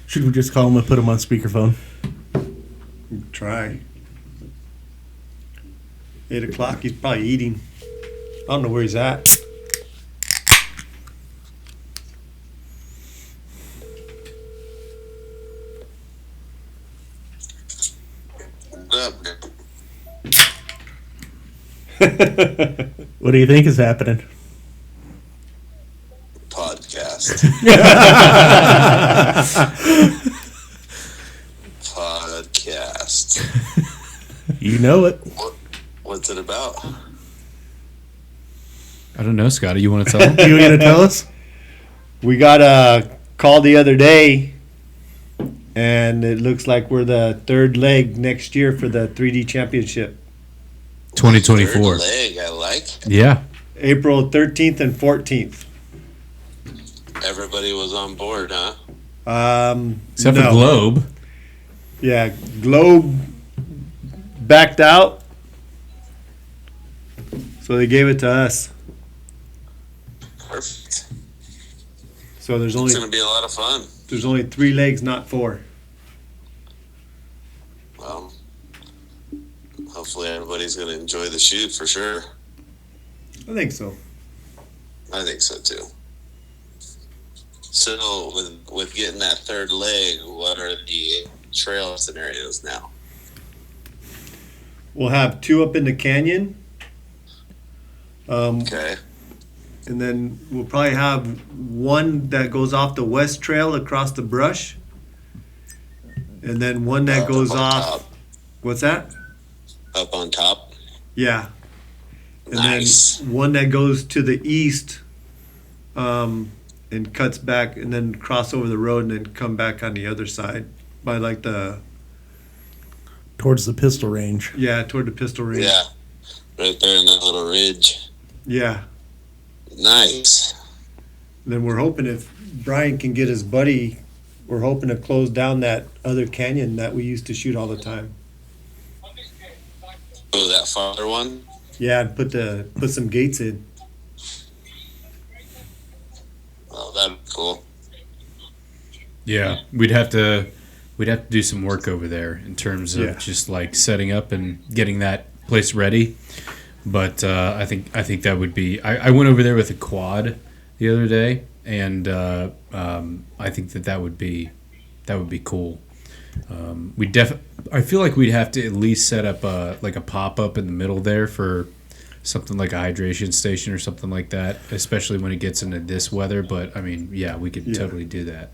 Should we just call him and put him on speakerphone? Try. 8 o'clock, he's probably eating. I don't know where he's at. What do you think is happening? Podcast. Podcast. You know it. What's it about? I don't know, Scotty. You want to tell him? You going to tell us? We got a call the other day, and it looks like we're the third leg next year for the 3D championship. 2024. Third leg, I like. Yeah. April 13th and 14th. Everybody was on board, huh? Except no. for Globe. Yeah, Globe backed out, so they gave it to us. Perfect. So there's It's only going to be a lot of fun. 3 legs, not 4. Well, hopefully everybody's going to enjoy the shoot for sure. I think so. I think so too. So with getting that third leg, what are the trail scenarios now? We'll have 2 up in the canyon. Okay. And then we'll probably have 1 that goes off the west trail across the brush. And then 1 that goes up on off. top. What's that? Up on top. Yeah. And Nice. then 1 that goes to the east and cuts back and then cross over the road and then come back on the other side by like Towards the pistol range. toward the pistol range. Yeah. Right there in that little ridge. Yeah. Nice. Then we're hoping if Brian can get his buddy, we're hoping to close down that other canyon that we used to shoot all the time. Oh, that farther one? Yeah, and put some gates in. Oh, that'd be cool. Yeah. We'd have to do some work over there in terms of just like setting up and getting that place ready. But I think that would be. I went over there with a quad the other day, and I think that would be cool. I feel like we'd have to at least set up like a pop up in the middle there for something like a hydration station or something like that, especially when it gets into this weather. But I mean, yeah, we could totally do that.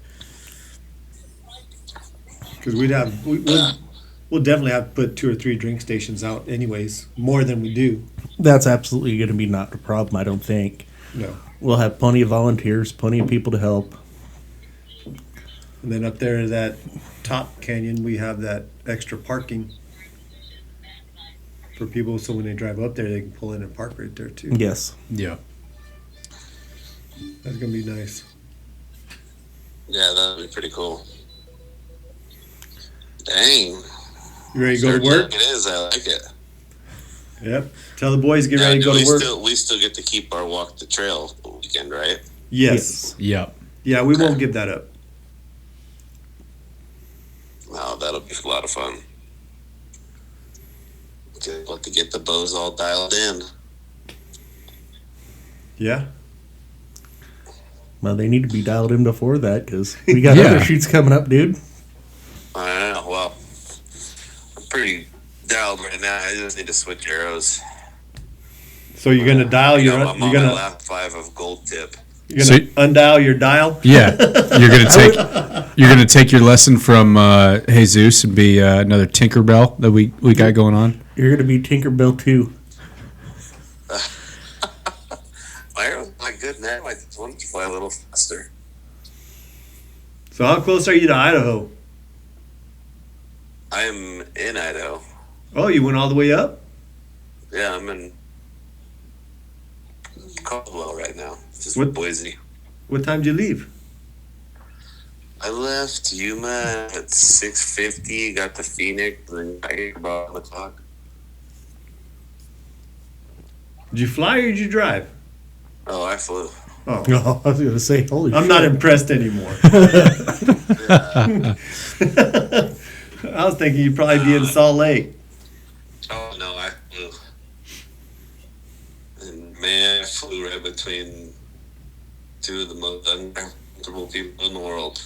Because we'll definitely have to put 2 or 3 drink stations out anyways, more than we do. That's absolutely going to be not a problem, I don't think. No. We'll have plenty of volunteers, plenty of people to help. And then up there in that top canyon, we have that extra parking for people, so when they drive up there, they can pull in and park right there too. Yes. Yeah. That's gonna be nice. Yeah, that'd be pretty cool. Dang. You ready to go to work? It is. I like it. Yep. Tell the boys get ready to go to work. We still get to keep our walk the trail weekend, right? Yes. Yep. Yeah, we won't give that up. Wow, that'll be a lot of fun. Able to get the bows all dialed in. Yeah. Well, they need to be dialed in before that because we got other shoots coming up, dude. I know. Well, I'm pretty dialed right now. I just need to switch arrows. So you're gonna dial your. I'm You're on gonna my lap 5 of gold tip. You're gonna undial your dial. Yeah, you're gonna take your lesson from Jesus and be another Tinkerbell that we got going on. You're gonna be Tinkerbell too. My arrow's not good now. I just want to fly a little faster. So how close are you to Idaho? I'm in Idaho. Oh, you went all the way up? Yeah, I'm in Caldwell right now. Just What? Boise. What time did you leave? I left Yuma at 6:50. Got to Phoenix, and then I got about 1 o'clock. Did you fly or did you drive? Oh, I flew. Oh, Oh, I was gonna say, holy I'm shit. not impressed anymore. Yeah, I was thinking you'd probably be in Salt Lake. Oh no, I flew. And man, I flew right between two of the most uncomfortable people in the world.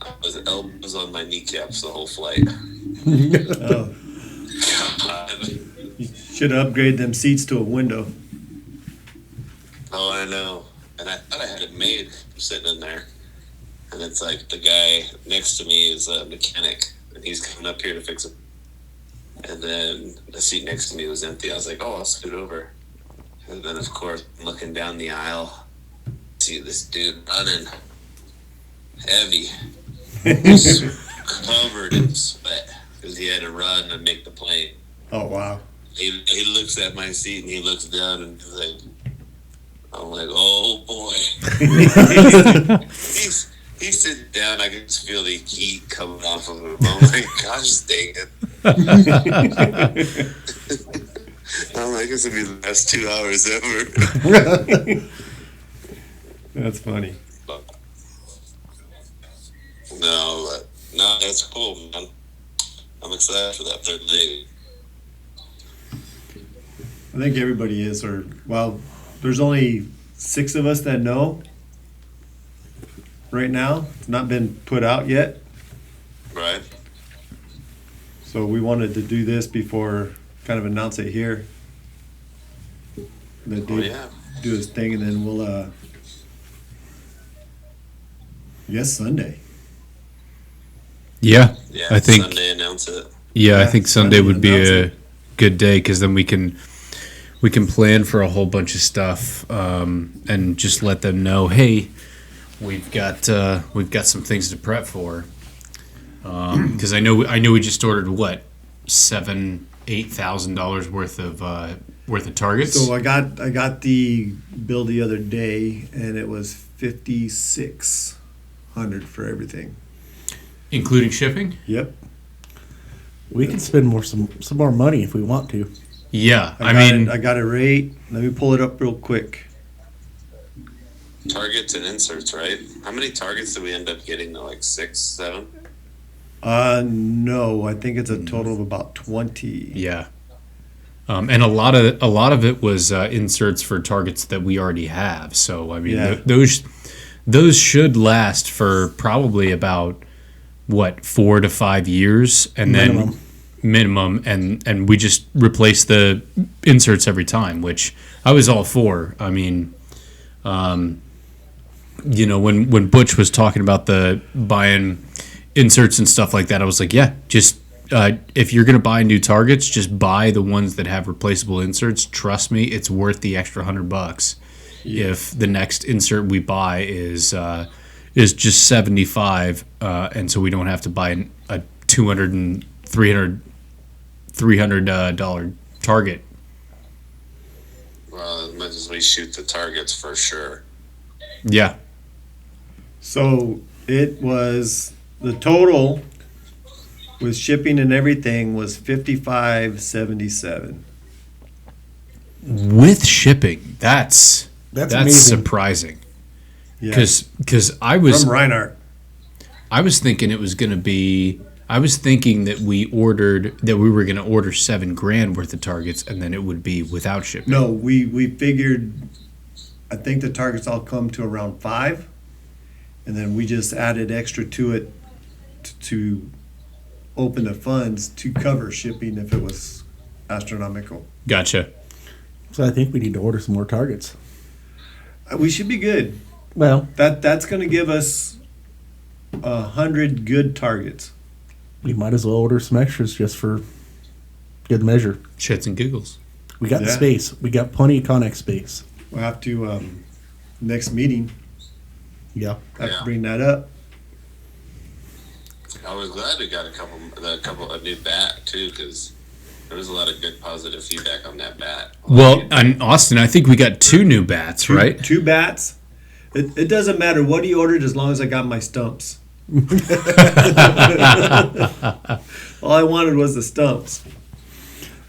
I was elbows on my kneecaps the whole flight. Oh. God. You should upgrade them seats to a window. Oh, I know. And I thought I had it made from sitting in there. And it's like the guy next to me is a mechanic, and he's coming up here to fix it. And then the seat next to me was empty. I was like, oh, I'll scoot over. And then, of course, looking down the aisle, see this dude running, heavy, covered in sweat, because he had to run and make the plane. Oh, wow. He looks at my seat, and he looks down, and he's like, I'm like, oh, boy. He's sitting down. I can just feel the heat coming off of him. I'm like, gosh dang it. I'm like, this will be the best 2 hours ever. That's funny. No, that's cool, man. I'm excited for that third leg. I think everybody is, there's only 6 of us that know right now. It's not been put out yet. Right. So we wanted to do this before, kind of announce it here. Let Dave do his thing, and then we'll, I guess Sunday. Yeah, Yeah, I think Sunday announce it. Yeah, I think Sunday would be announce a it. good day because then we can plan for a whole bunch of stuff and just let them know, hey, we've got some things to prep for. Because I know we just ordered what $7,000-8,000 worth of targets. So I got the bill the other day, and it was $5,600 for everything, including shipping. Yep. We can spend some more money if we want to. Yeah, I got a rate. Let me pull it up real quick. Targets and inserts, right? How many targets did we end up getting? Like 6, 7? No, I think it's a total of about 20. Yeah. And a lot of it was inserts for targets that we already have. So I mean, those should last for probably about 4 to 5 years, and minimum, and we just replace the inserts every time, which I was all for. I mean, when Butch was talking about the buying inserts and stuff like that, I was like, yeah, just if you're gonna buy new targets, just buy the ones that have replaceable inserts. Trust me, it's worth the extra $100 if the next insert we buy is just 75, and so we don't have to buy a $200 and $300 target. Well, as much as we shoot the targets for sure. Yeah. So it was the total with shipping and everything was $55.77. With shipping, that's amazing. surprising. Yeah. Because I was From Reinhardt. I was thinking it was going to be. I was thinking that we were going to order $7,000 worth of targets, and then it would be without shipping. No, we figured. I think the targets all come to around 5, and then we just added extra to it to open the funds to cover shipping if it was astronomical. Gotcha. So I think we need to order some more targets. We should be good. Well, That's going to give us 100 good targets. we might as well order some extras just for good measure. Shits and giggles. We got the Yeah. space. We got plenty of Connex space. We'll have to next meeting. Yeah. Have Yeah. to bring that up. I was glad we got a new bat too, because there was a lot of good positive feedback on that bat. Well, and Austin, I think we got 2 new bats, right? 2 bats. It doesn't matter what he ordered as long as I got my stumps. All I wanted was the stumps.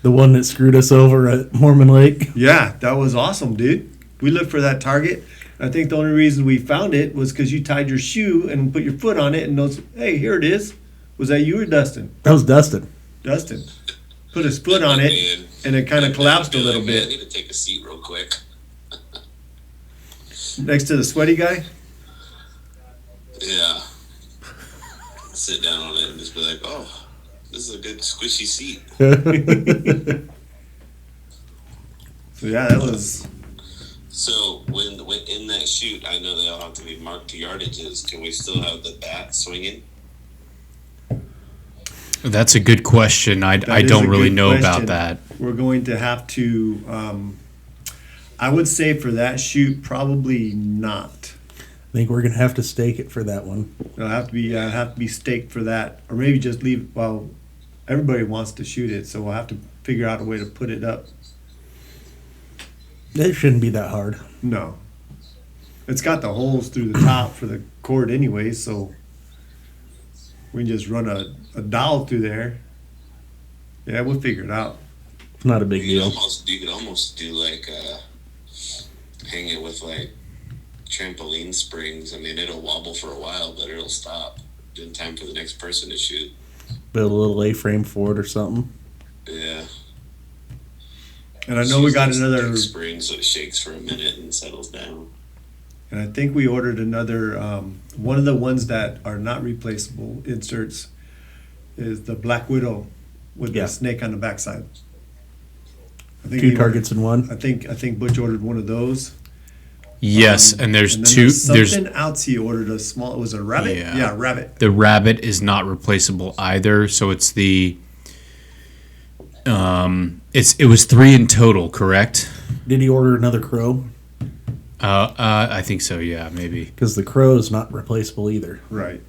The one that screwed us over at Mormon Lake. Yeah, that was awesome, dude. We looked for that target. I think the only reason we found it was because you tied your shoe and put your foot on it and knows, hey, here it is. Was that you or Dustin? That was Dustin. Dustin. Put his foot on it, and it kind of collapsed a little I bit. need to take a seat real quick. Next to the sweaty guy? Yeah. Sit down on it and just be like, oh, this is a good squishy seat. So yeah, that was... So when in that shoot, I know they all have to be marked to yardages. Can we still have the bat swinging? That's a good question. I That is don't a really good know question. about that. We're going to have to... I would say for that shoot, probably not. I think we're gonna have to stake it for that one. It'll have to be staked for that, or maybe just leave. Well, everybody wants to shoot it, so we'll have to figure out a way to put it up. It shouldn't be that hard. No, it's got the holes through the top for the cord anyway, so we can just run a dowel through there. Yeah, we'll figure it out. It's not a big You deal. could almost do like hang it with like trampoline springs. I mean, it'll wobble for a while, but it'll stop in time for the next person to shoot. Build a little A-frame for it or something. Yeah. And I know we got Use another, big spring so it shakes for a minute and settles down. and I think we ordered another. One of the ones that are not replaceable inserts is the Black Widow with Yeah. the snake on the backside. I think Two he targets in one. I think Butch ordered one of those. Yes, and there's And then two. There's something else he ordered a small. It was a rabbit. Yeah. Yeah, rabbit. the rabbit is not replaceable either. So it's the. It was 3 in total, correct? Did he order another crow? I think so. Yeah, maybe. Because the crow is not replaceable either. Right.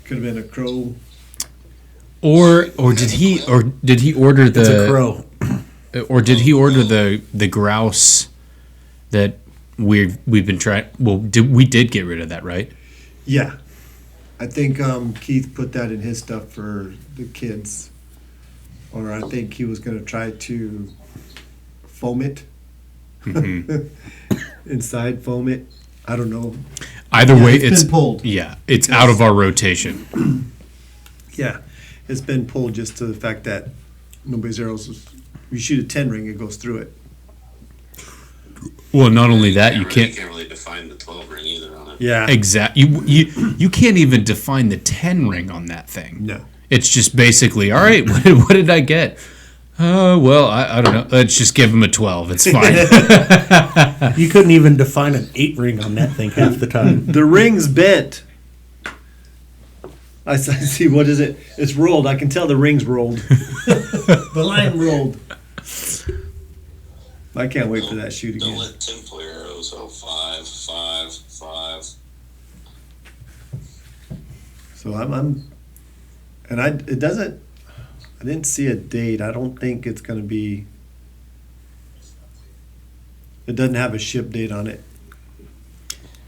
Could have been a crow. Or did he order the It's a crow. Or did he order the grouse that we've been trying? Well, we did get rid of that, right? Yeah. I think Keith put that in his stuff for the kids. Or I think he was going to try to foam it. Inside foam it. I don't know. Either Yeah, way, it's been pulled. Yeah, it's out of our rotation. Yeah. It's been pulled just to the fact that nobody's arrows. You shoot a 10 ring, it goes through it. Well, not only that, you You can't can't really define the 12 ring either on it. Yeah. you can't even define the 10 ring on that thing. No. It's just basically, all right, what did I get? Well, I don't know. Let's just give him a 12. It's fine. You couldn't even define an 8 ring on that thing half the time. The ring's bent. I see. What is it? It's rolled. I can tell the ring's rolled. The line rolled. I can't wait for that shoot Don't again. let Tim play arrows. Oh, 5, 5, 5. So and it doesn't. I didn't see a date. I don't think it's going to be. It doesn't have a ship date on it.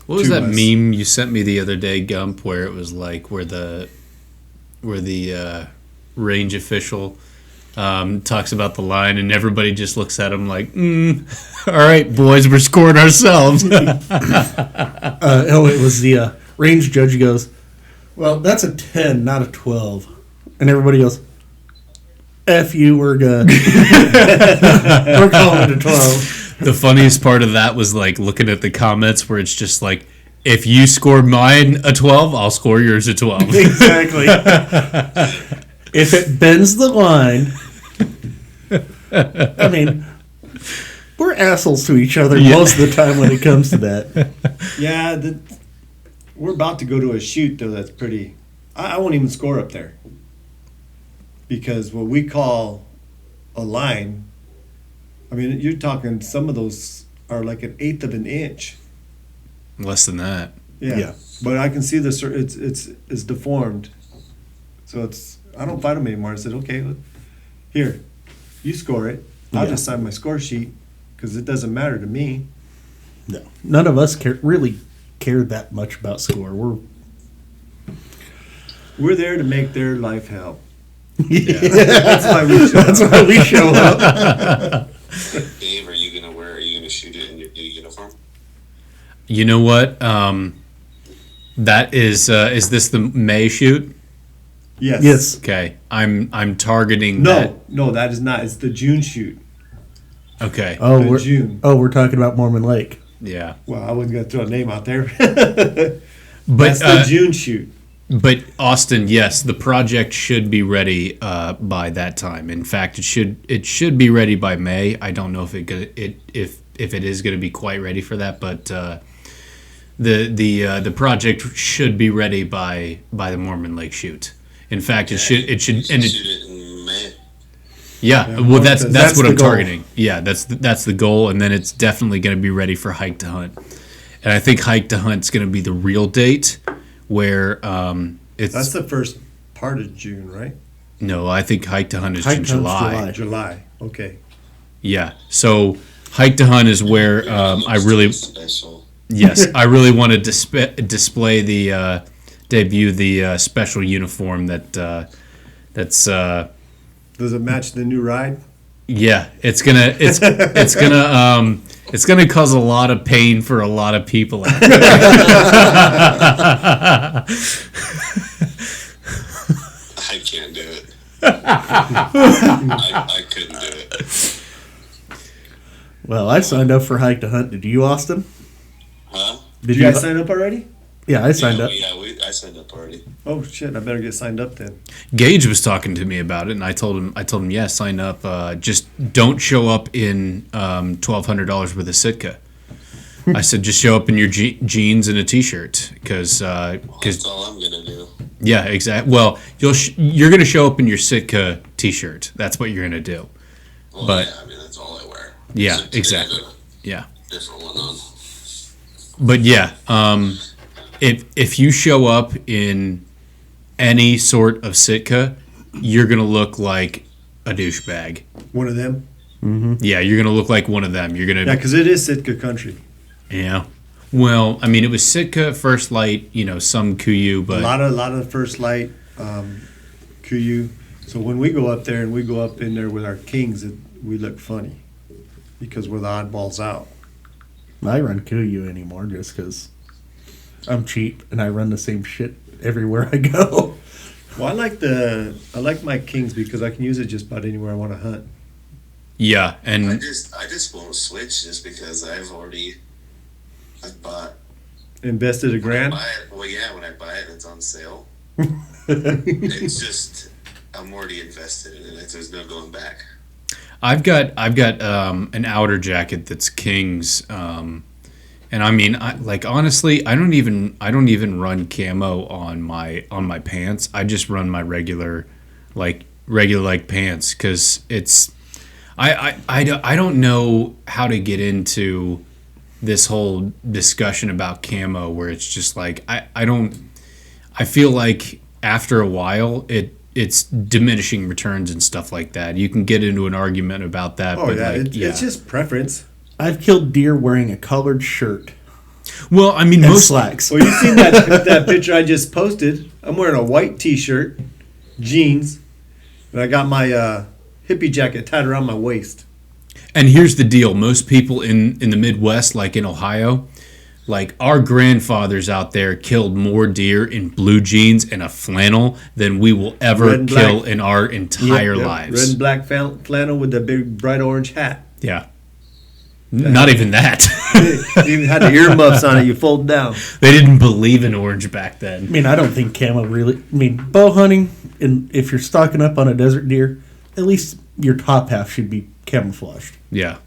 What was To that us. meme you sent me the other day, Gump, where it was like where the range official talks about the line and everybody just looks at him like, all right, boys, we're scoring ourselves. It was the range judge. He goes, well, that's a 10, not a 12. And everybody goes, F you, we're good. We're calling it a 12. The funniest part of that was like looking at the comments where it's just like, if you score mine a 12, I'll score yours a 12. Exactly. If it bends the line, I mean, we're assholes to each other most of the time when it comes to that. Yeah, we're about to go to a shoot though. That's pretty. I won't even score up there because what we call a line. I mean, you're talking. Some of those are like 1/8 of an inch. Less than that. Yeah. But I can see it's deformed. So I don't fight them anymore. I said, okay, here, you score it. I'll just sign my score sheet because it doesn't matter to me. No, none of us really care that much about score. We're there to make their life hell. That's why we show up. That's why we show up. Dave, are you gonna shoot it in your new You know what? That is this the May shoot? Yes. Okay. I'm targeting that. No, that is not. It's the June shoot. Okay. June. We're talking about Mormon Lake. Yeah. Well, I wasn't going to throw a name out there. But That's the June shoot. But Austin, yes, the project should be ready by that time. In fact, it should be ready by May. I don't know if it is going to be quite ready for that, but the project should be ready by the Mormon Lake shoot. In fact, it should shoot it in May. Yeah, well, that's what I'm goal. targeting. Yeah, that's the goal, and then it's definitely going to be ready for Hike to Hunt. And I think Hike to Hunt's going to be the real date where it's. That's the first part of June, right? No, I think Hike to Hunt is Hike in to Hunt's July. July. Okay. Yeah, so Hike to Hunt is where I really. Special. Yes, I really want to display debut the special uniform that's. Does it match the new ride? Yeah, it's gonna cause a lot of pain for a lot of people. Out there. I can't do it. I couldn't do it. Well, I signed up for Hike to Hunt. Did you, Austin? Huh? Did you guys sign up already? Yeah, I signed up. Yeah, I signed up already. Oh shit! I better get signed up then. Gage was talking to me about it, and I told him, yeah, sign up. Just don't show up in $1,200 worth of Sitka. I said, just show up in your jeans and a t-shirt, because That's all I'm gonna do. yeah, exactly. Well, you're gonna show up in your Sitka t-shirt. That's what you're gonna do. Well, But- yeah, I mean that's all I wear. Yeah, So today I exactly. have a Yeah, Different one on. but yeah, if you show up in any sort of Sitka, you're gonna look like a douchebag. One of them. Yeah, you're gonna look like one of them. You're gonna Yeah, because it is Sitka country. Yeah. Well, I mean, it was Sitka, First Light, some Kuyu, but A lot of First Light, Kuyu. So when we go up there and we go up in there with our kings, we look funny because we're the oddballs out. I run Kuyu anymore just because I'm cheap and I run the same shit everywhere I go. Well, I like my kings because I can use it just about anywhere I want to hunt. yeah, I and just won't switch just because I've bought. Invested $1,000. When I buy it, it's on sale. It's just I'm already invested in it. There's no going back. I've got an outer jacket that's King's, and I mean, honestly, I don't even run camo on my pants. I just run my regular pants because it's. I don't know how to get into this whole discussion about camo where it's just like I feel like after a while it's diminishing returns and stuff like that. You can get into an argument about that. Oh but yeah, it's just preference. I've killed deer wearing a colored shirt Well, I mean, and most slacks. Well, you seen that picture I just posted? I'm wearing a white T-shirt, jeans, and I got my hippie jacket tied around my waist. And here's the deal: most people in the Midwest, like in Ohio, like our grandfathers out there killed more deer in blue jeans and a flannel than we will ever Red and kill black. in our entire Yep, lives. red and black flannel with the big bright orange hat. Yeah. Not even that. You even had the earmuffs on it. You fold down. They didn't believe in orange back I then. mean, I don't think camo really. I mean, bow hunting, and if you're stocking up on a desert deer, at least your top half should be camouflaged. Yeah.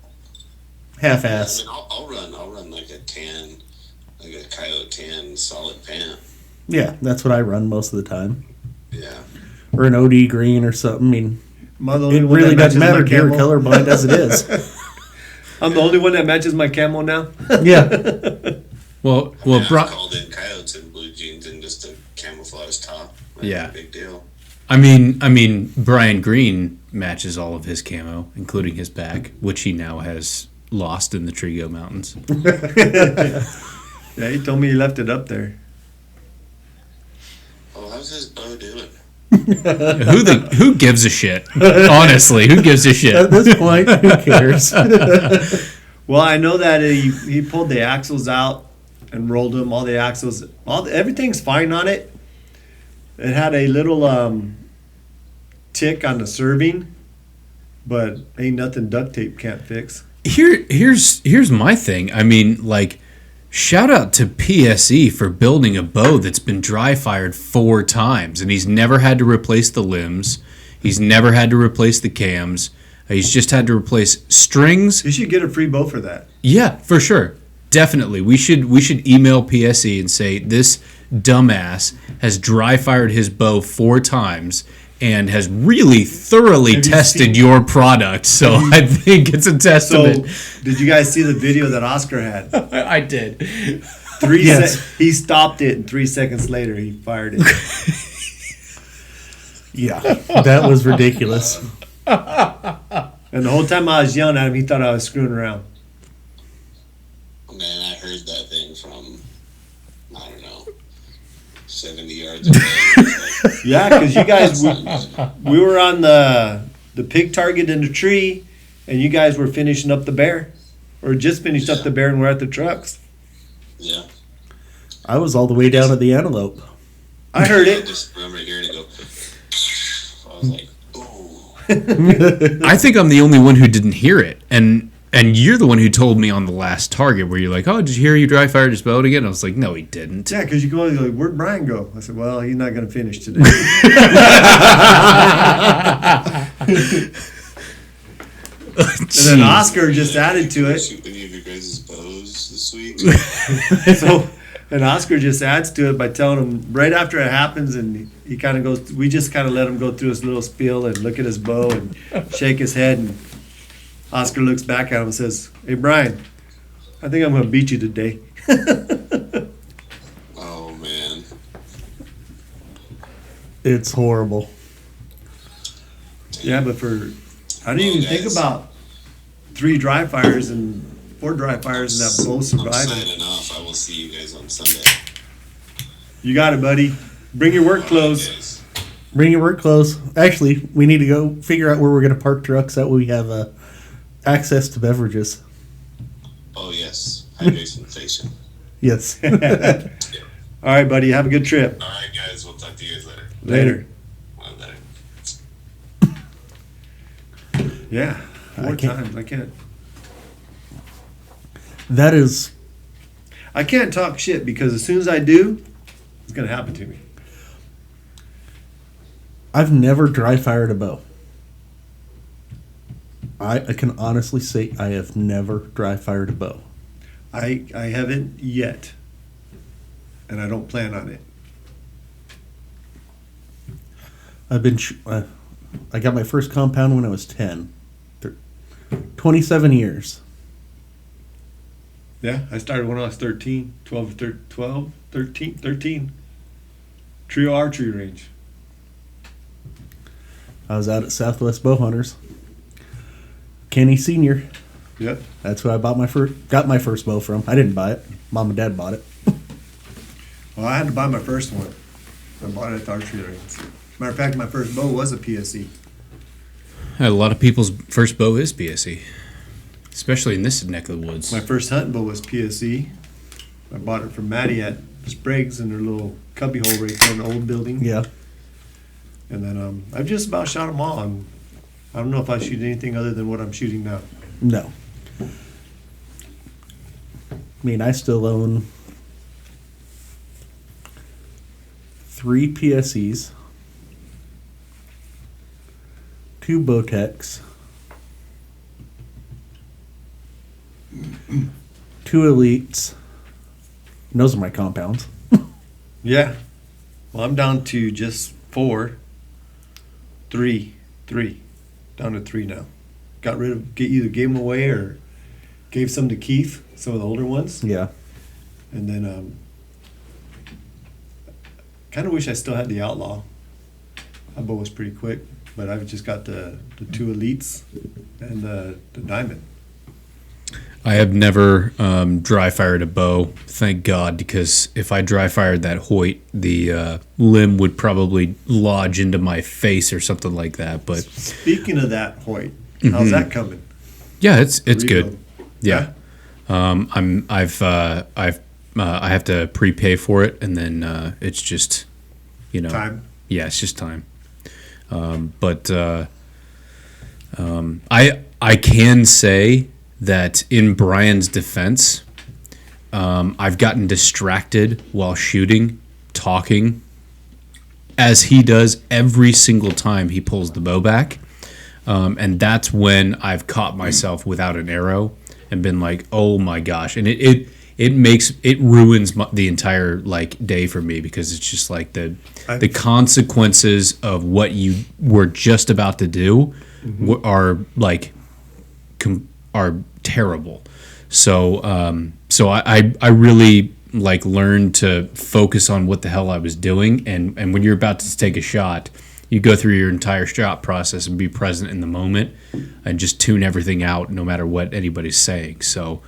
Half-ass. I mean, I'll run like a coyote tan solid pant. Yeah, that's what I run most of the time. Yeah. Or an OD green or something. I mean, Am I the only it one really that doesn't matches matter my deer camo? colorblind as it is. I'm the only one that matches my camo now. Yeah. Well, I Brock. called in coyotes in blue jeans and just a camouflage top. Not Yeah. a big deal. I mean, Brian Green matches all of his camo, including his back, which he now has lost in the Trigo Mountains. Yeah, he told me he left it up there. Oh, how's his bow doing? Who gives a shit? Honestly, who gives a At shit? this point, who cares? Well, I know that he pulled the axles out and rolled them. All the axles, everything's fine on it. It had a little tick on the serving, but ain't nothing duct tape can't fix. Here's my thing. I mean, like, shout out to PSE for building a bow that's been dry fired 4 times, and he's never had to replace the limbs. He's never had to replace the cams. He's just had to replace strings. You should get a free bow for that. Yeah, for sure. Definitely. We should email PSE and say this dumbass has dry fired his bow 4 times and has really thoroughly tested your product. So I think it's a testament. So, did you guys see the video that Oscar had? I did. He stopped it, and 3 seconds later he fired it. Yeah, that was ridiculous. And the whole time I was yelling at him, he thought I was screwing around. Man, I heard that thing from, I don't know, 70 yards away. Yeah, because you guys, we were on the pig target in the tree, and you guys were finishing up the bear. Or just finished up the bear, and we're at the trucks. Yeah. I was all the way down at the antelope. I heard I it. just remember hearing it go. I was like, ooh. I think I'm the only one who didn't hear it. And you're the one who told me on the last target where you're like, oh, did you hear you dry fired his boat again? I was like, no, he didn't. Yeah, because you go like, where'd Brian go? I said, well, he's not going to finish today. And then Oscar just added to it. Shoot any of your guys' bows this week? And Oscar just adds to it by telling him right after it happens, and he kind of goes, we just kind of let him go through his little spiel and look at his bow and shake his head. And Oscar looks back at him and says, hey, Brian, I think I'm going to beat you today. Oh, man. It's horrible. Yeah, but I didn't even think about 3 dry fires and 4 dry fires and that bow I'm surviving. signing off. I will see you guys on Sunday. You got it, buddy. Bring your work clothes. Guys. Bring your work clothes. Actually, we need to go figure out where we're going to park trucks. That way we have access to beverages. Oh, yes. Hydration station. Yes. All right, buddy. Have a good trip. All right, guys. We'll talk to you guys later. Later. Well, later. Yeah. 4 I can't- times. I can't. That is, I can't talk shit because as soon as I do, it's going to happen to me. I've never dry fired a bow. I can honestly say I have never dry fired a bow. I haven't yet. And I don't plan on it. I've been, I got my first compound when I was 10. 27 years. Yeah, I started when I was 13, 13. Trio archery range. I was out at Southwest Bow Hunters. Kenny Sr. Yep. That's who I got my first bow from. I didn't buy it. Mom and Dad bought it. Well, I had to buy my first one. I bought it at the archery range. Matter of fact, my first bow was a PSE. A lot of people's first bow is PSE, especially in this neck of the woods. My first hunting bow was PSE. I bought it from Maddie at Sprague's in their little cubby hole right there in the old building. Yeah. And then I've just about shot them all. I don't know if I shoot anything other than what I'm shooting now. No. I mean, I still own 3 PSEs, 2 Bowtechs, 2 Elites. And those are my compounds. Yeah. Well, I'm down to just 4. 3. Down to 3 now. Either gave them away or gave some to Keith, some of the older ones. Yeah. And then kind of wish I still had the Outlaw. That bow was pretty quick, but I've just got the 2 Elites and the Diamond. I have never dry fired a bow, thank God, because if I dry fired that Hoyt, the limb would probably lodge into my face or something like that. But Speaking of that Hoyt, how's that coming? yeah, it's Reload. good. Yeah, I've I have to prepay for it, and then it's just, Time. Yeah, it's just time. But I can say that in Brian's defense, I've gotten distracted while shooting, talking, as he does every single time he pulls the bow back. And that's when I've caught myself without an arrow and been like, oh my gosh. And it ruins the entire day for me, because it's just like the consequences of what you were just about to do are terrible. So I really learned to focus on what the hell I was doing, and when you're about to take a shot, you go through your entire shot process and be present in the moment and just tune everything out, no matter what anybody's saying. So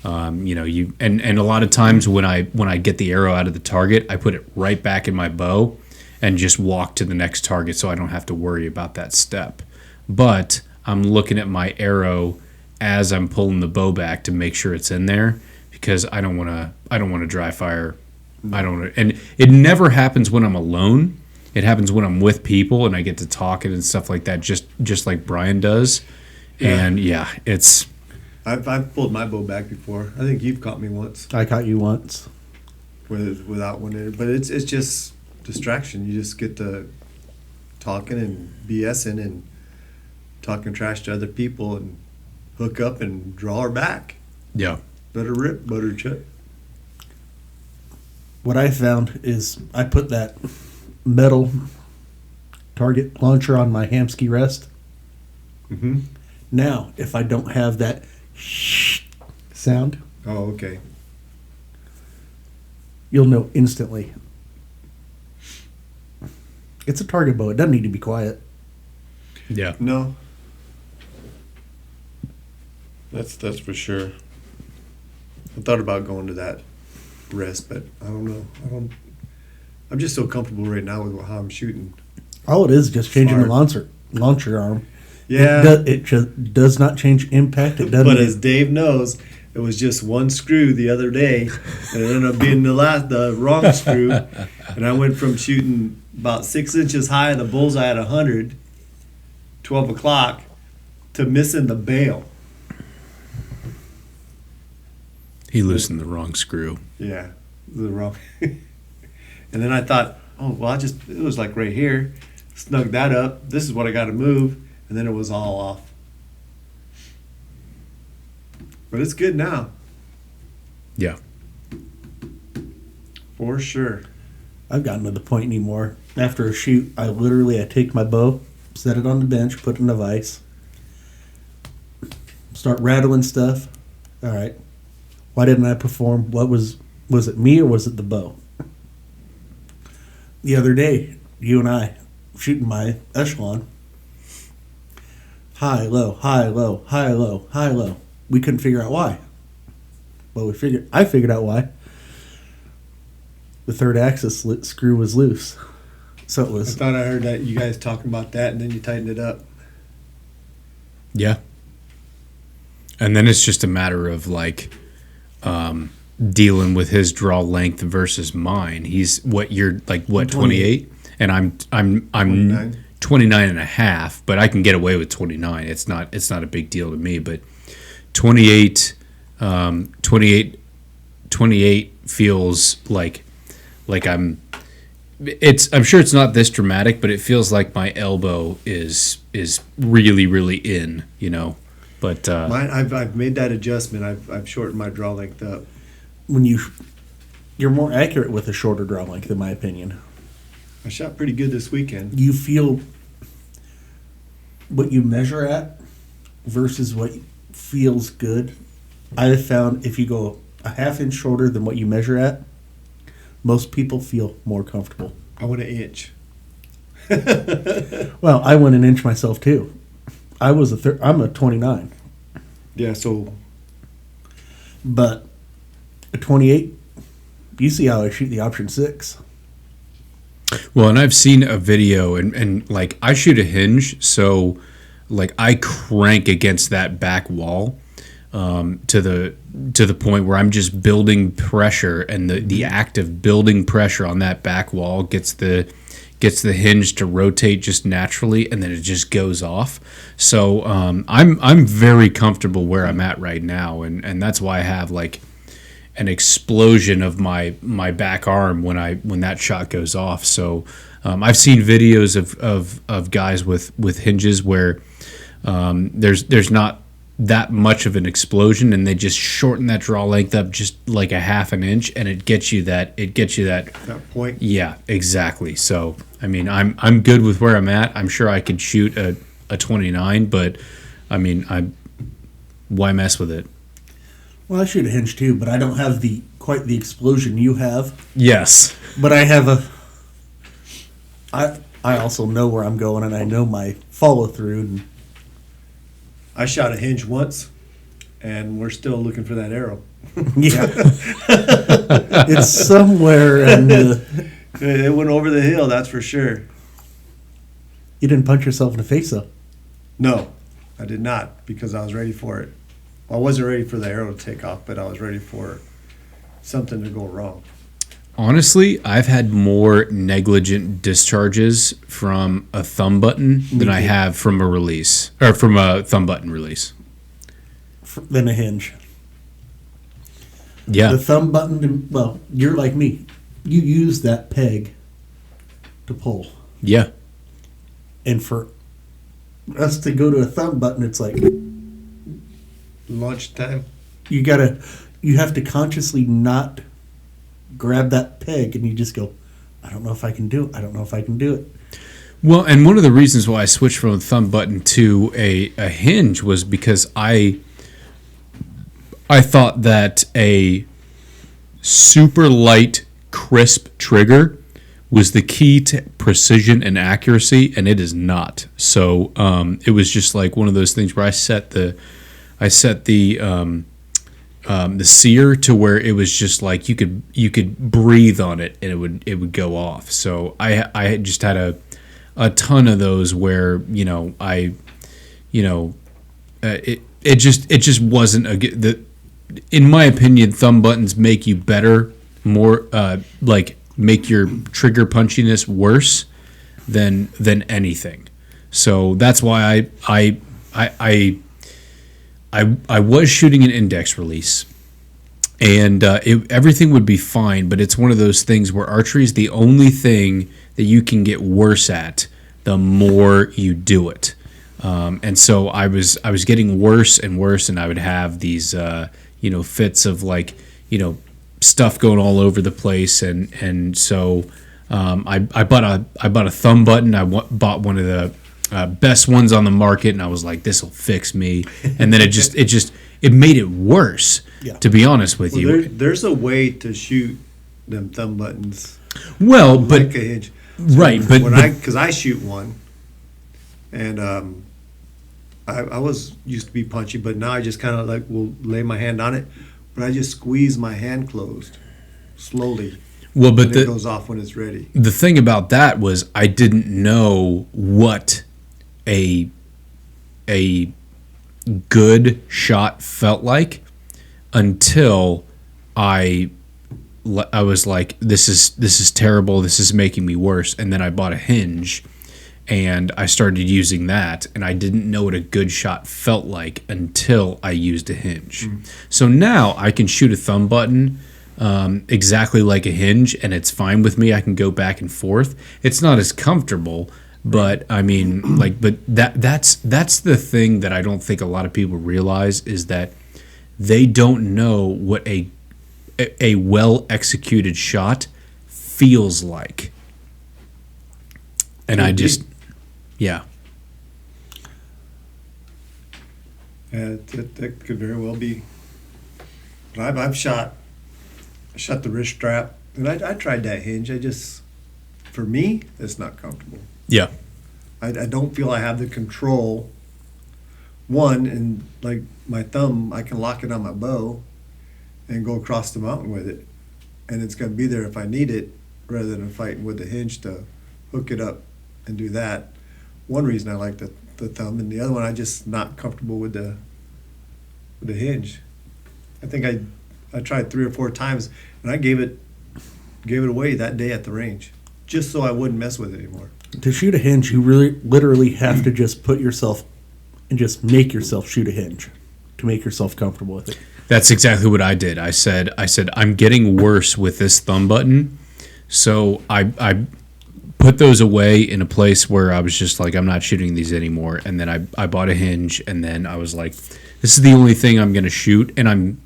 you and a lot of times when I get the arrow out of the target, I put it right back in my bow and just walk to the next target, so I don't have to worry about that step. But I'm looking at my arrow as I'm pulling the bow back to make sure it's in there, because I don't want to dry fire. And it never happens when I'm alone. It happens when I'm with people and I get to talking and stuff like that, just like Brian does. Yeah. And yeah, it's. I've pulled my bow back before. I think you've caught me once. I caught you once. Without one in it. But it's just distraction. You just get to talking and BSing and talking trash to other people and hook up and draw her back. Yeah. Better rip, butter chip. What I found is I put that metal target launcher on my hamski rest. Mm-hmm. Now, if I don't have that sound, Oh, okay. you'll know instantly. It's a target bow. It doesn't need to be quiet. Yeah. No. That's for sure. I thought about going to that rest, but I don't know. I'm just so comfortable right now with how I'm shooting. All it is just changing Smart. the launcher arm. Yeah. It just does not change impact. It doesn't. But as Dave knows, it was just one screw the other day, and it ended up being the wrong screw. And I went from shooting about 6 inches high, the bullseye at 100, 12 o'clock, to missing the bail. He loosened the wrong screw. Yeah, the wrong. And then I thought, oh well, it was like right here, snug that up. This is what I got to move, and then it was all off. But it's good now, Yeah. for sure. I've gotten to the point anymore. After a shoot, I take my bow, set it on the bench, put it in a vise, start rattling stuff. All right. Why didn't I perform? Was it me or was it the bow? The other day, you and I shooting my echelon. High, low, high, low, high, low, high, low. We couldn't figure out why. Well, I figured out why. The third axis screw was loose. So it I was. thought I heard that you guys talking about that, and then you tightened it up. Yeah. And then it's just a matter of dealing with his draw length versus mine. He's you're 28, and I'm 29. 29 and a half, but I can get away with 29. It's not a big deal to me, but 28 feels like I'm sure it's not this dramatic, but it feels like my elbow is really, really in, But Mine, I've made that adjustment. I've shortened my draw length up. When you're more accurate with a shorter draw length, in my opinion. I shot pretty good this weekend. You feel what you measure at versus what feels good. I have found if you go a half inch shorter than what you measure at, most people feel more comfortable. I went an inch. Well, I went an inch myself too. I'm a 29, Yeah, so but a 28. You see how I shoot the option 6. well, and I've seen a video, and I shoot a hinge, so I crank against that back wall, to the point where I'm just building pressure, and the act of building pressure on that back wall gets the hinge to rotate just naturally, and then it just goes off. So I'm very comfortable where I'm at right now, and that's why I have like an explosion of my back arm when that shot goes off. So I've seen videos of guys with hinges where there's not that much of an explosion, and they just shorten that draw length up just like a half an inch, and it gets you that point. Yeah, exactly. So I mean, I'm good with where I'm at. I'm sure I could shoot a 29, but I mean, why mess with it? Well, I shoot a hinge too, but I don't have quite the explosion you have. Yes, But I have I also know where I'm going, and I know my follow through. And I shot a hinge once, and we're still looking for that arrow. yeah, it's somewhere in the. It went over the hill, that's for sure. You didn't punch yourself in the face though. No, I did not, because I was ready for it. I wasn't ready for the arrow to take off, but I was ready for something to go wrong. honestly, I've had more negligent discharges from a thumb button than I have from a release, or from a thumb button release. Than a hinge. Yeah. The thumb button. Well, you're like me. You use that peg to pull, Yeah. and for us to go to a thumb button, it's like Lunchtime. you have to consciously not grab that peg, and you just go, I don't know if I can do it. I don't know if I can do it. Well, and one of the reasons why I switched from a thumb button to a hinge was because I thought that a super light, crisp trigger was the key to precision and accuracy, and it is not. So it was just like one of those things where I set the sear to where it was just like you could breathe on it and it would go off. So I just had a ton of those where it just wasn't a good. In my opinion, thumb buttons make you better, more make your trigger punchiness worse than anything. So that's why I was shooting an index release, and everything would be fine, but it's one of those things where archery is the only thing that you can get worse at the more you do it. And so I was getting worse and worse, and I would have these fits of stuff going all over the place, and so I bought a thumb button. I bought one of the best ones on the market, and I was like, this will fix me. And then it made it worse. Yeah. To be honest with you, There's a way to shoot them thumb buttons. well, but Like a hinge. right, but Because I shoot one, and I used to be punchy, but now I just kind of will lay my hand on it, but I just squeeze my hand closed slowly. well, but And it goes off when it's ready. the thing about that was I didn't know what a good shot felt like until I was like, this is terrible, this is making me worse. And then I bought a hinge, and I started using that, and I didn't know what a good shot felt like until I used a hinge. So now I can shoot a thumb button exactly like a hinge, and it's fine with me. I can go back and forth. It's not as comfortable, but I mean, that's the thing that I don't think a lot of people realize, is that they don't know what a well executed shot feels like. And yeah. Yeah, that could very well be. But I shot the wrist strap, and I tried that hinge. For me, it's not comfortable. Yeah. I don't feel I have the control. One, and like my thumb, I can lock it on my bow and go across the mountain with it, and it's going to be there if I need it, rather than fighting with the hinge to hook it up and do that. One reason I like the thumb, and the other one, I just not comfortable with the with the hinge. I think I tried 3 or 4 times, and I gave it away that day at the range, just so I wouldn't mess with it anymore. To shoot a hinge, you really literally have to just put yourself and just make yourself shoot a hinge to make yourself comfortable with it. That's exactly what I did. I said I'm getting worse with this thumb button, so I put those away in a place where I was just like, I'm not shooting these anymore. And then I bought a hinge, and then I was like, this is the only thing I'm going to shoot. And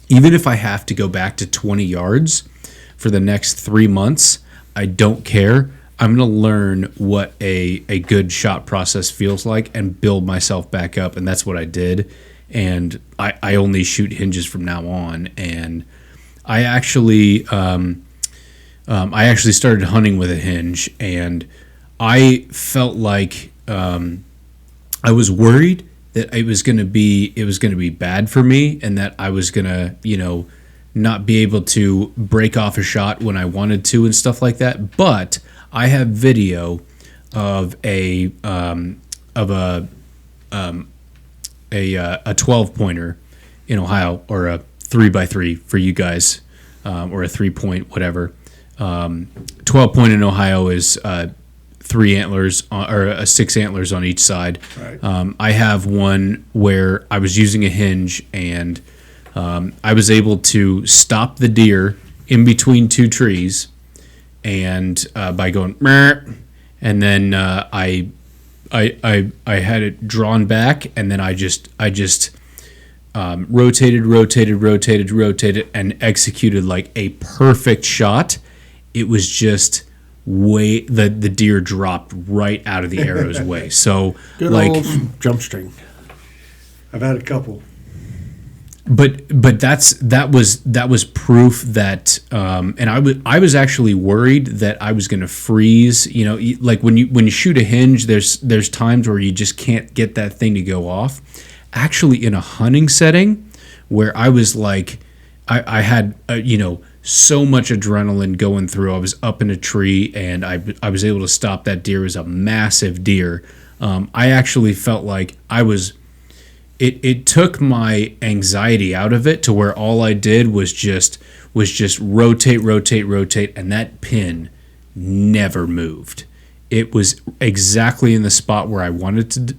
even if I have to go back to 20 yards for the next 3 months, I don't care. I'm going to learn what a good shot process feels like and build myself back up. And that's what I did. And I only shoot hinges from now on. And I actually started hunting with a hinge, and I felt like I was worried that it was going to be bad for me, and that I was going to, not be able to break off a shot when I wanted to and stuff like that. But I have video of a 12 pointer in Ohio, or a 3x3 for you guys, or a 3-point whatever. 12 point in Ohio is 3 antlers or 6 antlers on each side. Right. I have one where I was using a hinge, and I was able to stop the deer in between 2 trees, and by going "Meow," and then I had it drawn back, and then I just rotated, and executed like a perfect shot. It was just the deer dropped right out of the arrow's way. So Good like old jump string. I've had a couple. But that was proof that and I was actually worried that I was going to freeze. Like when you shoot a hinge, there's times where you just can't get that thing to go off. Actually, in a hunting setting where I was like, I had so much adrenaline going through. I was up in a tree, and I was able to stop that deer. It was a massive deer. I actually felt like I was. It took my anxiety out of it to where all I did was just rotate, and that pin never moved. It was exactly in the spot where I wanted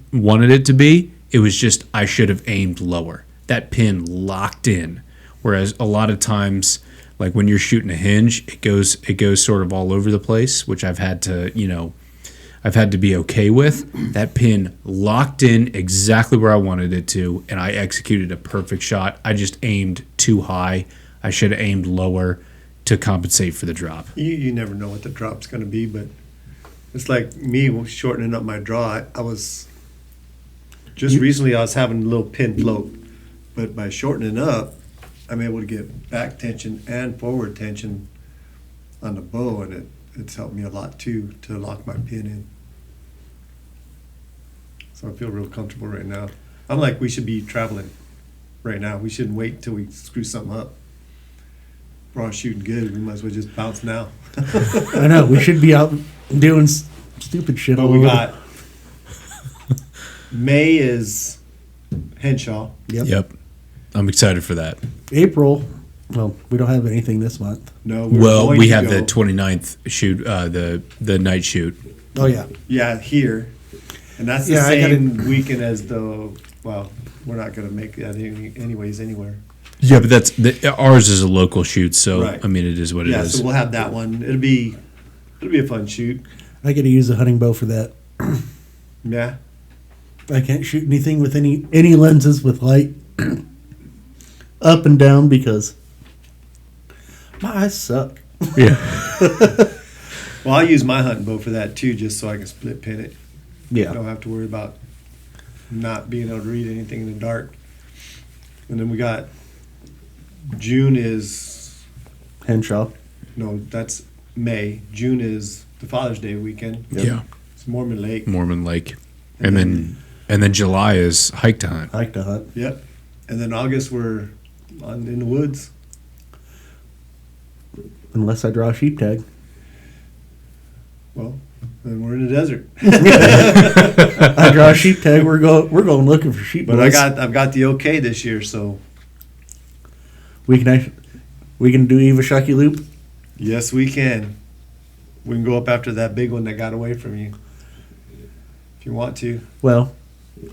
it to be. It was just I should have aimed lower. That pin locked in. Whereas a lot of times, like when you're shooting a hinge, it goes sort of all over the place, which I've had to be okay with. That pin locked in exactly where I wanted it to, and I executed a perfect shot. I just aimed too high. I should have aimed lower to compensate for the drop. You never know what the drop's going to be, but it's like me shortening up my draw. I was just recently I was having a little pin float, but by shortening up, I'm able to get back tension and forward tension on the bow, and it's helped me a lot too to lock my pin in. So I feel real comfortable right now. I'm like, we should be traveling right now. We shouldn't wait until we screw something up. We're all shooting good. We might as well just bounce now. I know. We should be out doing stupid shit. But we got May is Henshaw. Yep. I'm excited for that. April. Well, we don't have anything this month. No. We have the 29th shoot, the night shoot. Oh yeah. Yeah, here. And that's the same weekend as we're not going to make that anyways anywhere. Yeah, but ours is a local shoot, so Right. I mean it is what it is. Yeah, so we'll have that one. It'll be a fun shoot. I get to use a hunting bow for that. Yeah. I can't shoot anything with any lenses with light up and down because my eyes suck. Yeah. Well, I'll use my hunting bow for that too, just so I can split pin it. Yeah. I don't have to worry about not being able to read anything in the dark. And then we got June is Henshaw. no, that's May. June is the Father's Day weekend. Yeah. It's Mormon Lake. Mormon Lake. And then July is hike to hunt. Hike to hunt. Yep. And then August we're in the woods. Unless I draw a sheep tag. Well, And we're in the desert. I draw a sheep tag. We're going looking for sheep. But boys. I've got the okay this year, so we can do Iwasaki Loop. yes, we can. We can go up after that big one that got away from you, if you want to. Well,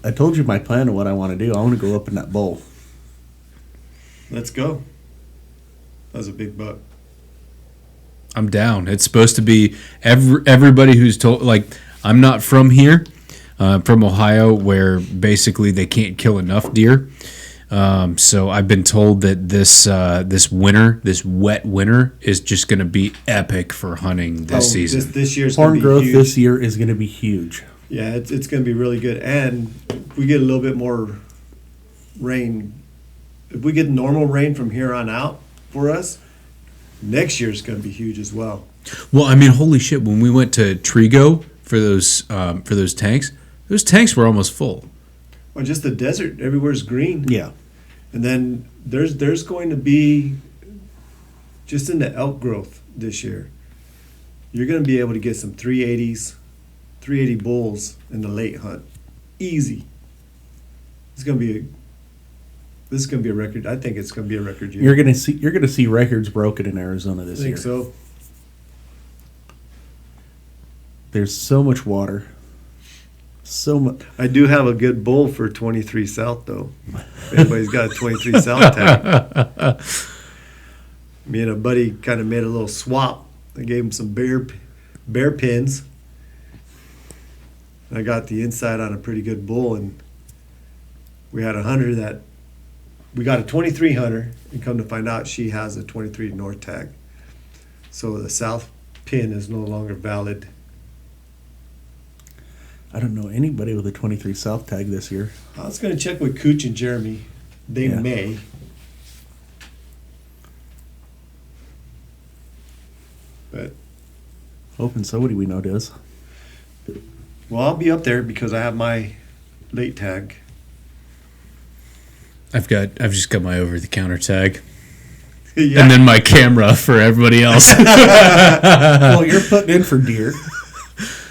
I told you my plan of what I want to do. I want to go up in that bowl. Let's go. That was a big buck. I'm down. It's supposed to be everybody who's told. Like, I'm not from here, from Ohio, where basically they can't kill enough deer. So I've been told that this winter, this wet winter, is just going to be epic for hunting this season. This year's Horn gonna be growth huge. this year is going to be huge. Yeah, it's going to be really good. And if we get a little bit more rain, if we get normal rain from here on out for us, next year's going to be huge as well. Well, I mean, holy shit! When we went to Trigo for those tanks were almost full. Well, just the desert, everywhere's green. Yeah. And then there's going to be, just in the elk growth this year, you're going to be able to get some 380 bulls in the late hunt. Easy. This is going to be a record. I think it's going to be a record year. You're gonna see records broken in Arizona this I think year. so. There's so much water. So much. I do have a good bull for 23 South, though. If anybody's got a 23 South tag. Me and a buddy kind of made a little swap. I gave him some bear pins. I got the inside on a pretty good bull, and we had a hunter that we got a 23 hunter, and come to find out she has a 23 North tag. So the South pin is no longer valid. I don't know anybody with a 23 South tag this year. I was going to check with Cooch and Jeremy. They Yeah. may. But, Hoping somebody we know does. well, I'll be up there because I have my late tag. I've just got my over the counter tag, Yeah. and then my camera for everybody else. Well, you're putting in for deer.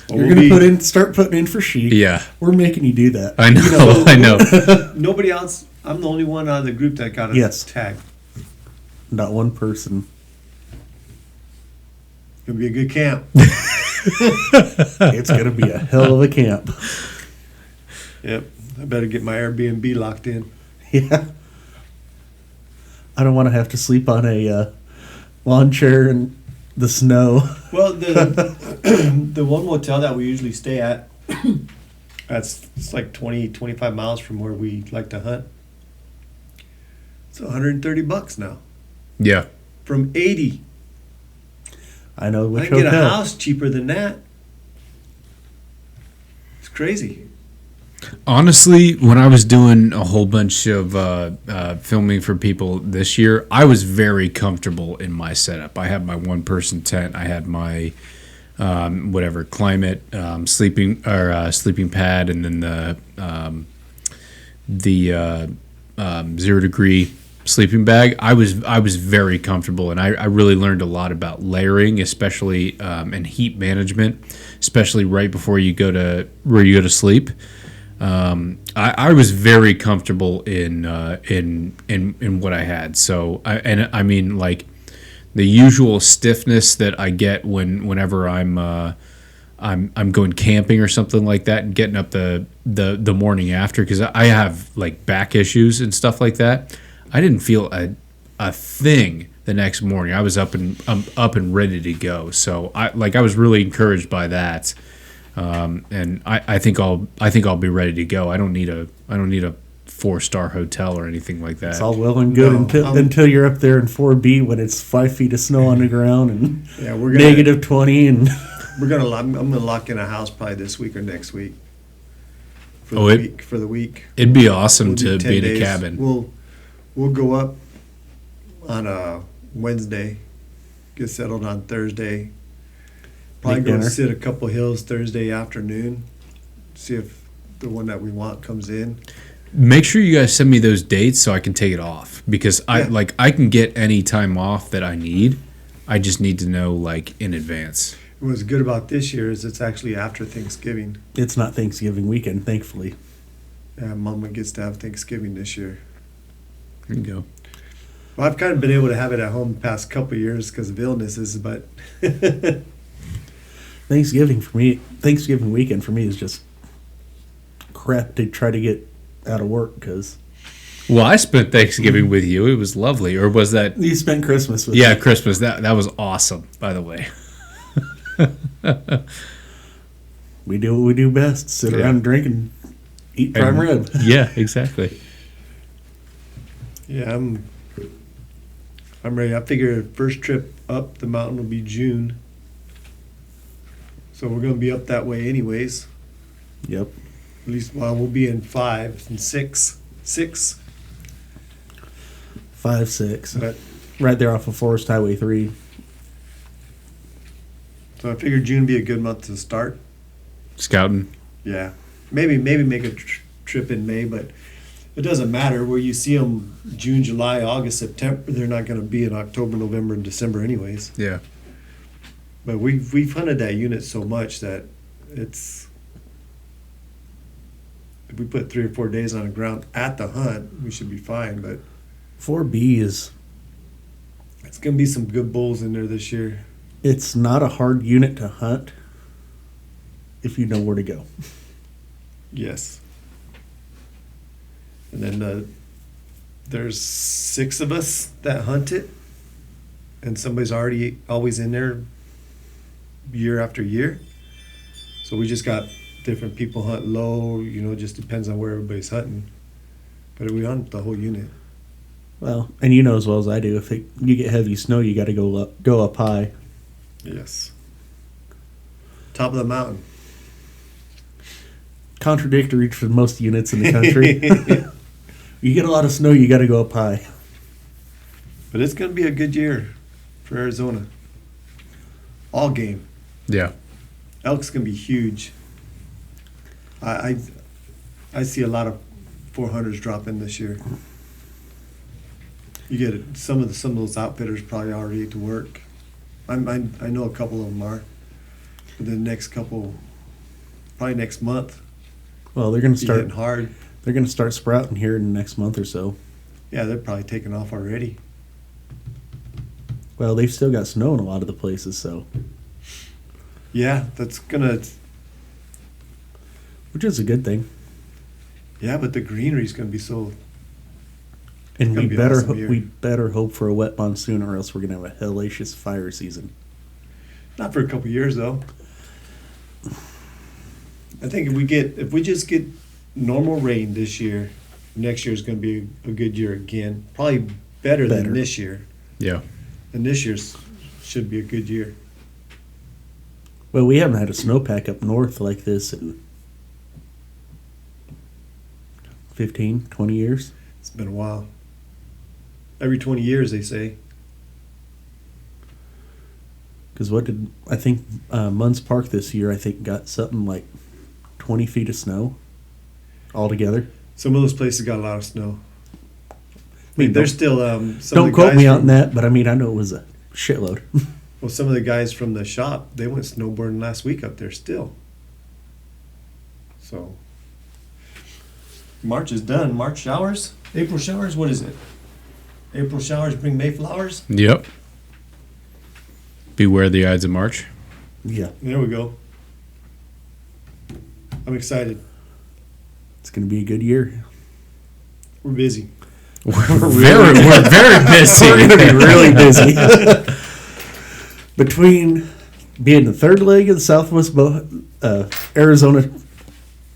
Well, You're we'll gonna be- start putting in for sheep. Yeah, We're making you do that. I know. I know. Nobody else. I'm the only one out of the group that got a Yes. tag. Not one person. It's going to be a good camp. It's gonna be a hell of a camp. Yep. I better get my Airbnb locked in. Yeah. I don't want to have to sleep on a lawn chair in the snow. Well, the one motel that we usually stay at, it's like 25 miles from where we like to hunt. It's $130 now Yeah. from 80. I know I which can get a hotel. house cheaper than that. It's crazy. Honestly, when I was doing a whole bunch of filming for people this year, I was very comfortable in my setup. I had my one-person tent. I had my climate sleeping pad, and then the 0 degree sleeping bag. I was very comfortable, and I really learned a lot about layering, especially and heat management, especially right before you go to sleep. I was very comfortable in what I had. So I mean, like, the usual stiffness that I get whenever I'm going camping or something like that, and getting up the morning after, because I have like back issues and stuff like that. I didn't feel a thing the next morning. I was up and ready to go. So I was really encouraged by that. And I think I'll be ready to go. I don't need a 4-star hotel or anything like that. It's all well and good No, until you're up there in 4B when it's 5 feet of snow on the ground and Yeah, we're gonna negative 20 and I'm gonna lock in a house probably this week or next week. For the week. It'd be awesome We'll do to 10 be in a days. cabin. We'll go up on a Wednesday, get settled on Thursday. Probably Make go dinner. sit a couple hills Thursday afternoon, see if the one that we want comes in. Make sure you guys send me those dates so I can take it off, because Yeah. I can get any time off that I need. I just need to know, like, in advance. What's good about this year is it's actually after Thanksgiving. It's not Thanksgiving weekend, thankfully. Yeah, Mama gets to have Thanksgiving this year. There you go. Well, I've kind of been able to have it at home the past couple of years because of illnesses, but Thanksgiving weekend for me is just crap to try to get out of work because Well, I spent Thanksgiving with you. It was lovely. Or was that? you spent Christmas with Yeah, me. Christmas. That was awesome, by the way. We do what we do best: sit around and drink and eat prime rib. Yeah, exactly. yeah, I'm ready. I figure first trip up the mountain will be June. So we're going to be up that way anyways. Yep. At least, well, we'll be in 5 and 6. 5, 6. But Right there off of Forest Highway 3. so I figured June would be a good month to start. Scouting. Yeah, maybe make a trip in May, but it doesn't matter where you see them June, July, August, September. They're not going to be in October, November, and December anyways. Yeah. But we've hunted that unit so much that it's if we put 3 or 4 days on the ground at the hunt, we should be fine. But 4B is, it's going to be some good bulls in there this year. it's not a hard unit to hunt if you know where to go. Yes. And then there's 6 of us that hunt it, and somebody's already always in there year after year. So we just got different people hunt low, just depends on where everybody's hunting. But we hunt the whole unit. Well, and you know as well as I do, if you get heavy snow, you got to go up high. Yes. Top of the mountain. Contradictory for most units in the country. You get a lot of snow, you got to go up high. But it's going to be a good year for Arizona. All game. Yeah. Elk's going to be huge. I see a lot of 400s dropping this year. You get it. Some of those outfitters probably already to work. I know a couple of them are. But the next couple, probably next month, Well, they're going to be start. hitting hard. They're going to start sprouting here in the next month or so. Yeah, they're probably taking off already. Well, they've still got snow in a lot of the places, so Yeah, that's gonna. which is a good thing. Yeah, but the greenery's gonna be so. And Gonna we be an better awesome year. we better hope for a wet monsoon, or else we're going to have a hellacious fire season. Not for a couple years though. I think if we just get normal rain this year, next year is going to be a good year again. Probably better Better. than this year. Yeah. And this year's should be a good year. Well, we haven't had a snowpack up north like this in 15, 20 years. It's been a while. Every 20 years they say. Because what did I think Munns Park this year? I think got something like 20 feet of snow altogether. Some of those places got a lot of snow. I mean, mean, there's still some of Don't the quote guys me on from- that, but I mean I know it was a shitload. Well, some of the guys from the shop, they went snowboarding last week up there still. So March is done. March showers, April showers. What is it? April showers bring May flowers. Yep. Beware the Ides of March. Yeah, There we go. I'm excited. it's going to be a good year. We're busy. We're very busy. We're going to be really busy. Between being the third leg of the Southwest Arizona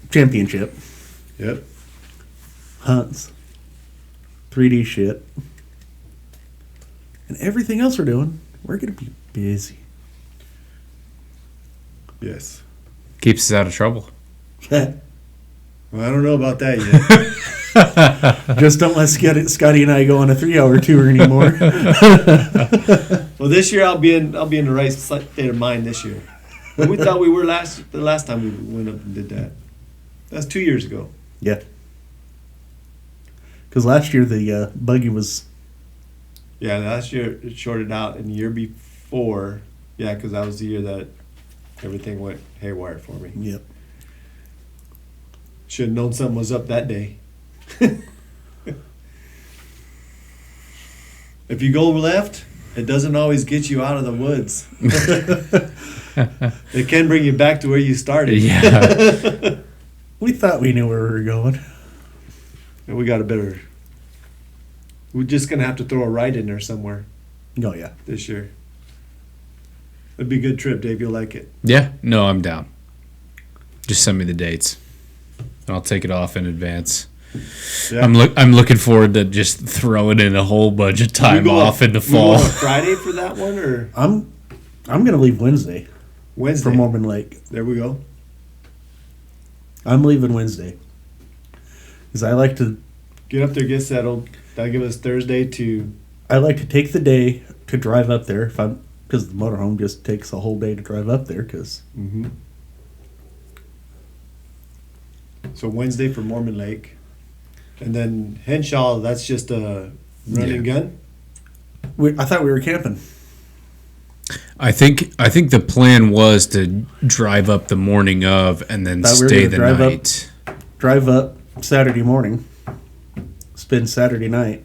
Championship, Yep. hunts, 3D shit, and everything else we're doing, we're going to be busy. Yes. Keeps us out of trouble. Well, I don't know about that yet. Just don't let Scotty and I go on a 3-hour tour anymore. Well, this year I'll be in the right state of mind this year. But we thought we were the last time we went up and did that. That's 2 years ago. Yeah. Because last year the buggy was... Yeah, last year it shorted out, and the year before, yeah, because that was the year that everything went haywire for me. Yep. Should have known something was up that day. If you go left, it doesn't always get you out of the woods. It can bring you back to where you started. Yeah. We thought we knew where we were going. And we got a better. We're just gonna have to throw a right in there somewhere Oh, yeah. this year. It'd be a good trip, Dave. You'll like it. Yeah. No, I'm down. Just send me the dates, and I'll take it off in advance. Yeah. I'm looking forward to just throwing in a whole bunch of time off in the We go fall. on Friday for that one or I'm going to leave Wednesday Wednesday? for Mormon Lake. There we go. I'm leaving Wednesday. Because I like to Get up there, get settled. That'll give us Thursday to. take the day to drive up there because the motorhome just takes a whole day to drive up there because Mm-hmm. So Wednesday for Mormon Lake. And then Henshaw, that's just a run and gun. I thought we were camping. I think the plan was to drive up the morning of and then Thought we were stay gonna the drive up. night. Drive up Saturday morning, spend Saturday night.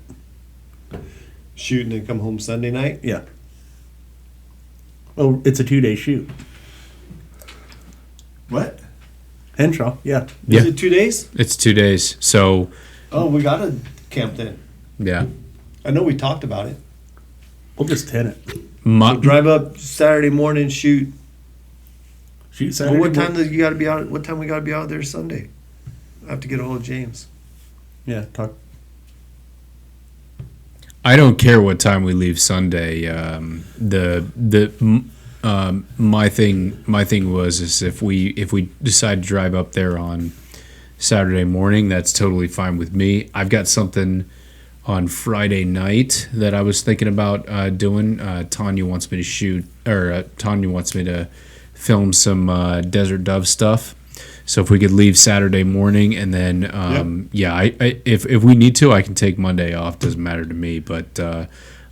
Shoot and then come home Sunday night. Yeah. Oh, it's a 2-day shoot. What? Henshaw, yeah. Yeah. Is it 2 days? It's 2 days. So Oh, we got to camp then. yeah. I know we talked about it. We'll just tent it. My, Drive up Saturday morning, shoot. Shoot Well, Saturday. what time you got to be out? What time we got to be out there Sunday? I have to get a hold of James. Yeah, talk. I don't care what time we leave Sunday. My thing was is if we decide to drive up there on Saturday morning, that's totally fine with me. I've got something on Friday night that I was thinking about doing. Tanya wants me to shoot, or Tanya wants me to film some Desert Dove stuff. So if we could leave Saturday morning, and then if we need to, I can take Monday off. Doesn't matter to me. But So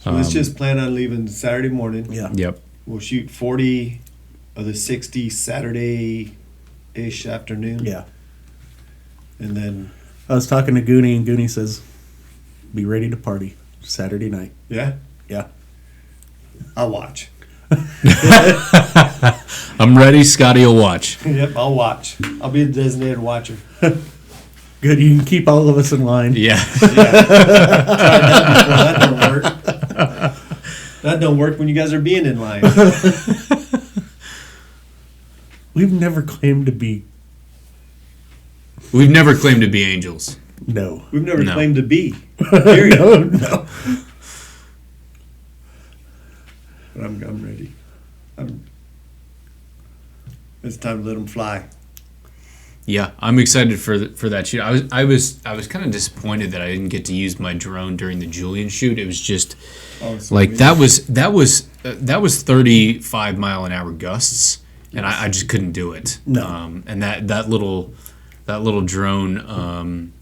let's just plan on leaving Saturday morning. Yeah. yep. We'll shoot 40 of the 60 Saturday-ish afternoon. Yeah. And then, I was talking to Goonie, and Goonie says, be ready to party Saturday night. yeah, Yeah. I'll watch. I'm ready. Scotty will watch. Yep, I'll watch. I'll be the designated watcher. Good, you can keep all of us in line. Yeah. That don't work. That don't work when you guys are being in line. We've never claimed to be. We've never claimed to be angels. No. We've never No. claimed to be. Period. No. But I'm ready. It's time to let them fly. Yeah, I'm excited for that shoot. I was kind of disappointed that I didn't get to use my drone during the Julian shoot. It was just like that was 35 mile an hour gusts, and I just couldn't do it. No. And that little drone,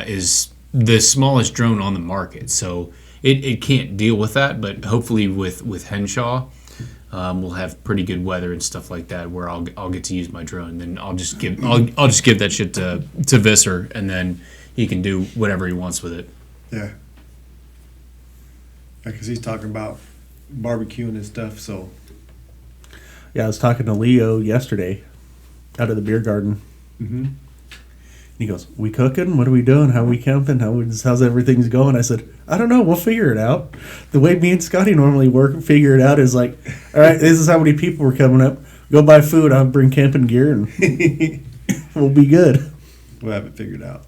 is the smallest drone on the market, so it can't deal with that. But hopefully with Henshaw. We'll have pretty good weather and stuff like that, where I'll get to use my drone. Then I'll just give that shit to Visser, and then he can do whatever he wants with it. Yeah. Because he's talking about barbecuing and stuff, so. Yeah, I was talking to Leo yesterday out of the beer garden. Mm-hmm. He goes, we cooking? What are we doing? How are we camping? How's everything's going? I said, I don't know. We'll figure it out. The way me and Scotty normally work and figure it out is like, all right, this is how many people are coming up. Go buy food. I'll bring camping gear and we'll be good. We'll have it figured out.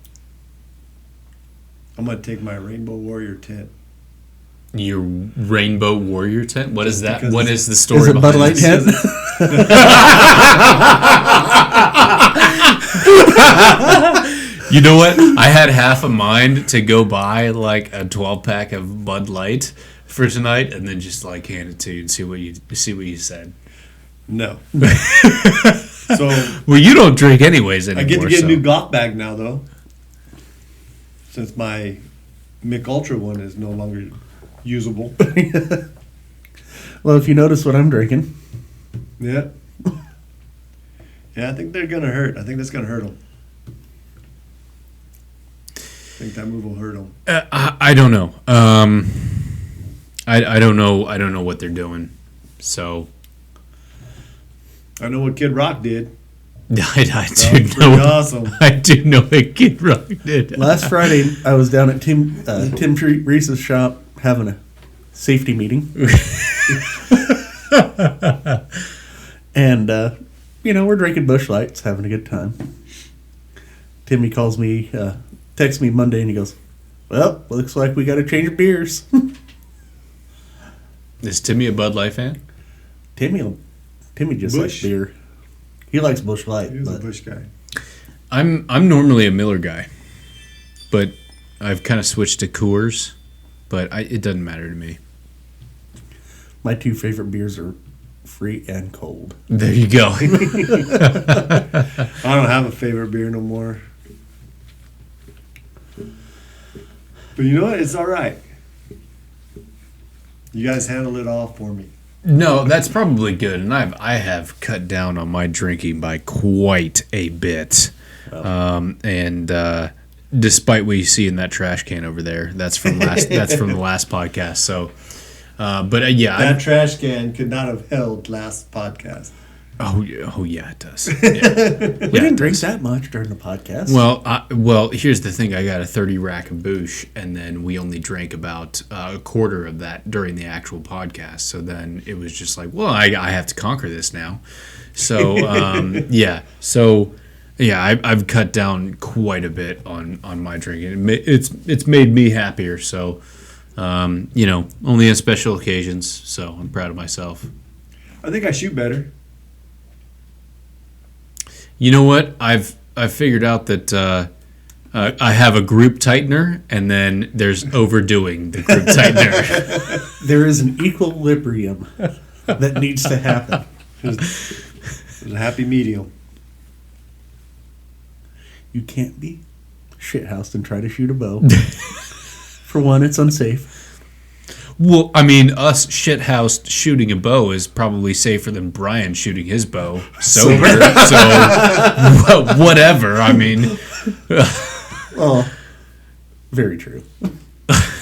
I'm going to take my Rainbow Warrior tent. Your Rainbow Warrior tent? What is that? Because What is the story Is it behind Bud Light this? tent? You know what? I had half a mind to go buy like a 12-pack of Bud Light for tonight, and then just like hand it to you and see what you said. No. So Well, you don't drink anyways anymore. I get to get so. a new golf bag now, though. Since my Mick Ultra one is no longer usable. Well, if you notice what I'm drinking, Yeah. Yeah, I think they're gonna hurt. I think that's gonna hurt them. I think that move will hurt them. I don't know. I don't know. I don't know what they're doing. So I know what Kid Rock did. I That do was pretty know. awesome. I do know what Kid Rock did. Last Friday, I was down at Tim Reese's shop having a safety meeting. And, we're drinking Busch Lights, having a good time. Timmy calls me, texts me Monday, and he goes, well, looks like we got to change beers. Is Timmy a Bud Light fan? Timmy just likes Busch. beer. He likes Busch Light. He was a But Bush guy. I'm normally a Miller guy, but I've kind of switched to Coors. But it doesn't matter to me. my two favorite beers are free and cold. There you go. I don't have a favorite beer no more. But you know what? It's all right. You guys handle it all for me. No, that's probably good, and I have cut down on my drinking by quite a bit. And despite what you see in that trash can over there, that's from the last podcast. So, yeah, That trash can could not have held last podcast. oh yeah, it does. We didn't drink that much during the podcast. Well, here's the thing. I got a 30 rack of Boosh, and then we only drank about a quarter of that during the actual podcast. So then it was just like, well, I have to conquer this now. So, yeah. So, yeah, I've cut down quite a bit on my drinking. It's made me happier. So, only on special occasions. So I'm proud of myself. I think I shoot better. You know what? I've figured out that I have a group tightener, and then there's overdoing the group tightener. There is an equilibrium that needs to happen. There's a happy medium. You can't be shithoused and try to shoot a bow. For one, it's unsafe. Well, I mean, us shithoused shooting a bow is probably safer than Brian shooting his bow sober. So, whatever. I mean, Well, very true.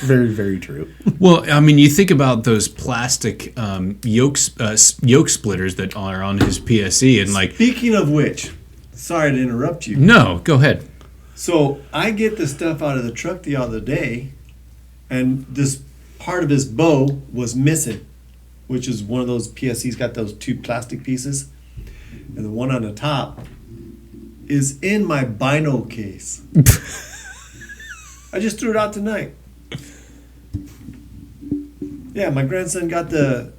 Very, very true. well, I mean, you think about those plastic yoke splitters that are on his PSE, and like, Speaking of which, sorry to interrupt you. no, go ahead. So I get the stuff out of the truck the other day, and this part of his bow was missing, which is one of those PSE's got those two plastic pieces, and the one on the top is in my Bino case. I just threw it out tonight. Yeah, my grandson got the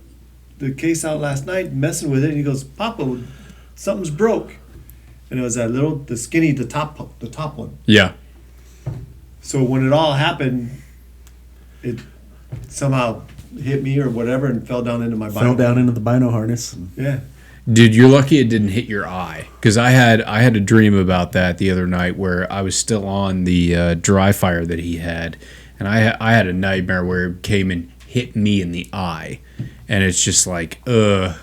case out last night, messing with it, and he goes, "Papa, something's broke." And it was that the top one. Yeah. So when it all happened, it somehow hit me or whatever and fell down into my bino. Fell down into the Bino harness. Yeah. Dude, you're lucky it didn't hit your eye, because I had a dream about that the other night where I was still on the dry fire that he had, and I had a nightmare where it came and hit me in the eye, and it's just like, those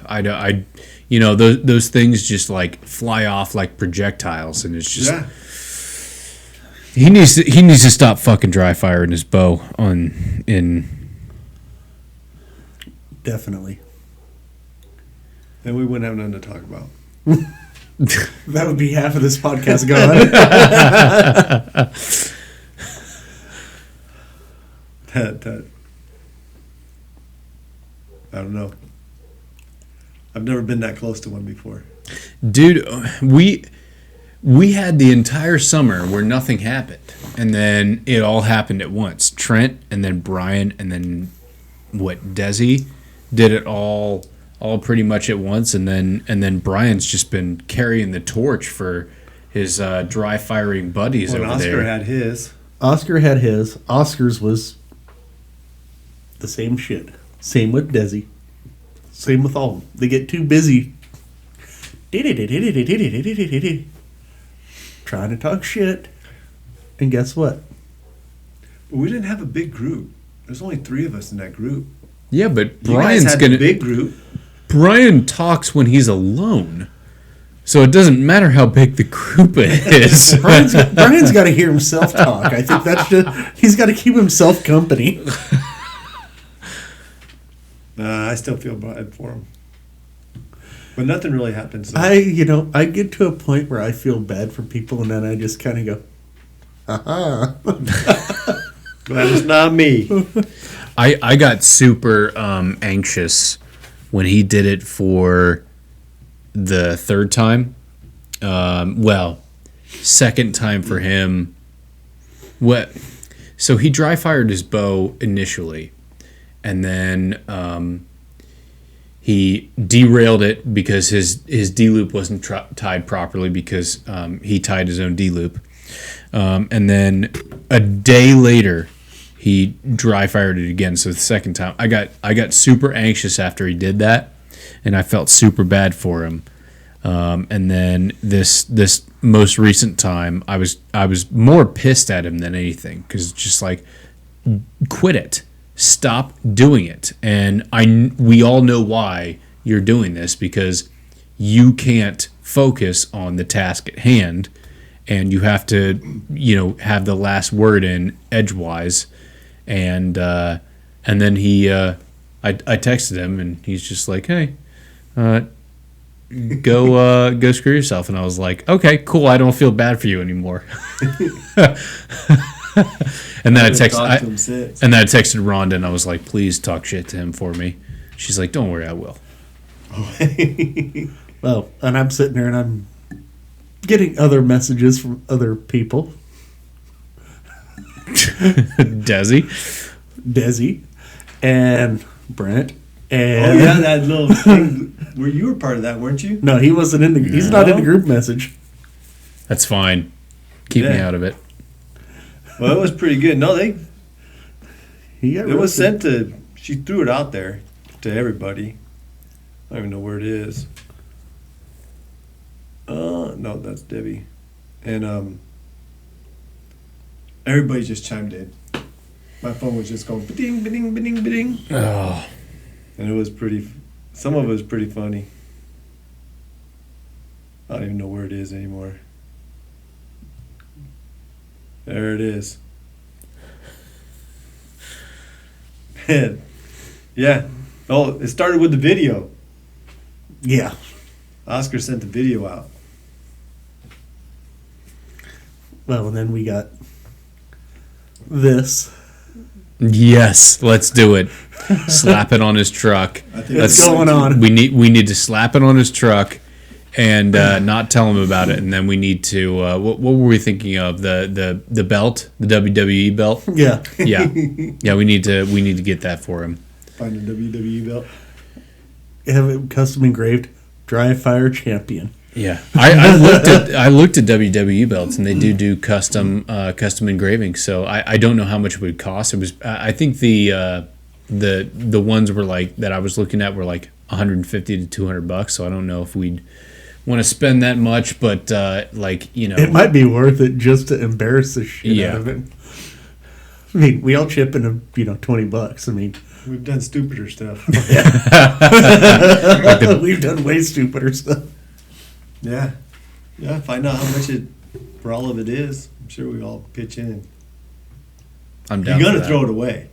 things just like fly off like projectiles, and it's just Yeah. he needs to stop fucking dry firing his bow in. Definitely. Then we wouldn't have nothing to talk about. That would be half of this podcast gone. That I don't know. I've never been that close to one before. Dude, we had the entire summer where nothing happened, and then it all happened at once. Trent, and then Brian, and then Desi did it all pretty much at once, and then Brian's just been carrying the torch for his dry firing buddies When over Oscar there. had his. Oscar had his. Oscar's was the same shit. Same with Desi. Same with all of them. They get too busy trying to talk shit. And guess what? But we didn't have a big group. There's only 3 of us in that group. Yeah, but You guys had the big group. Brian talks when he's alone. So it doesn't matter how big the group is. Brian's got to hear himself talk. I think that's just he's got to keep himself company. I still feel bad for him, but nothing really happens. So. I get to a point where I feel bad for people, and then I just kind of go, "Haha." Glad it's not me. I got super anxious when he did it for the third time. Second time for him. So he dry fired his bow initially, and then he derailed it because his D loop wasn't tied properly because he tied his own D loop, and then a day later he dry fired it again. So the second time, I got super anxious after he did that, and I felt super bad for him. And then this most recent time, I was more pissed at him than anything because it's just like, quit it, stop doing it. And we all know why you're doing this, because you can't focus on the task at hand, and you have to have the last word in edgewise. And then I texted him, and he's just like, hey, go screw yourself. And I was like, okay, cool, I don't feel bad for you anymore. And then I texted Rhonda, and I was like, please talk shit to him for me. She's like, don't worry, I will. Well, and I'm sitting there and I'm getting other messages from other people. Desi, and Brent, and that little thing where you were part of that, weren't you? No, he wasn't in the. He's not in the group message. That's fine. Keep me out of it. Well, it was pretty good. No, it was sent. sent to. She threw it out there to everybody. I don't even know where it is. No, that's Debbie, and everybody just chimed in. My phone was just going ba-ding, ba-ding, ba-ding, ba-ding. Oh. And it was some of it was pretty funny. I don't even know where it is anymore. There it is. Yeah. Oh, it started with the video. Yeah. Oscar sent the video out. Well, and then we got this. Yes, let's do it. Slap it on his truck. What's going on? We need to slap it on his truck and not tell him about it. And then we need to what were we thinking of? The belt, the WWE belt. Yeah. Yeah. We need to get that for him. Find a WWE belt. Have it custom engraved. Dry fire champion. Yeah, I looked at WWE belts, and they do custom engraving. So I don't know how much it would cost. It was I think the ones were like that I was looking at were like $150 to $200. So I don't know if we'd want to spend that much, but it might be worth it just to embarrass the shit out of it. I mean, we all chip in $20. I mean, we've done stupider stuff. We've done way stupider stuff. Yeah. Find out how much for all of it is. I'm sure we all pitch in. I'm down. He's gonna throw it away.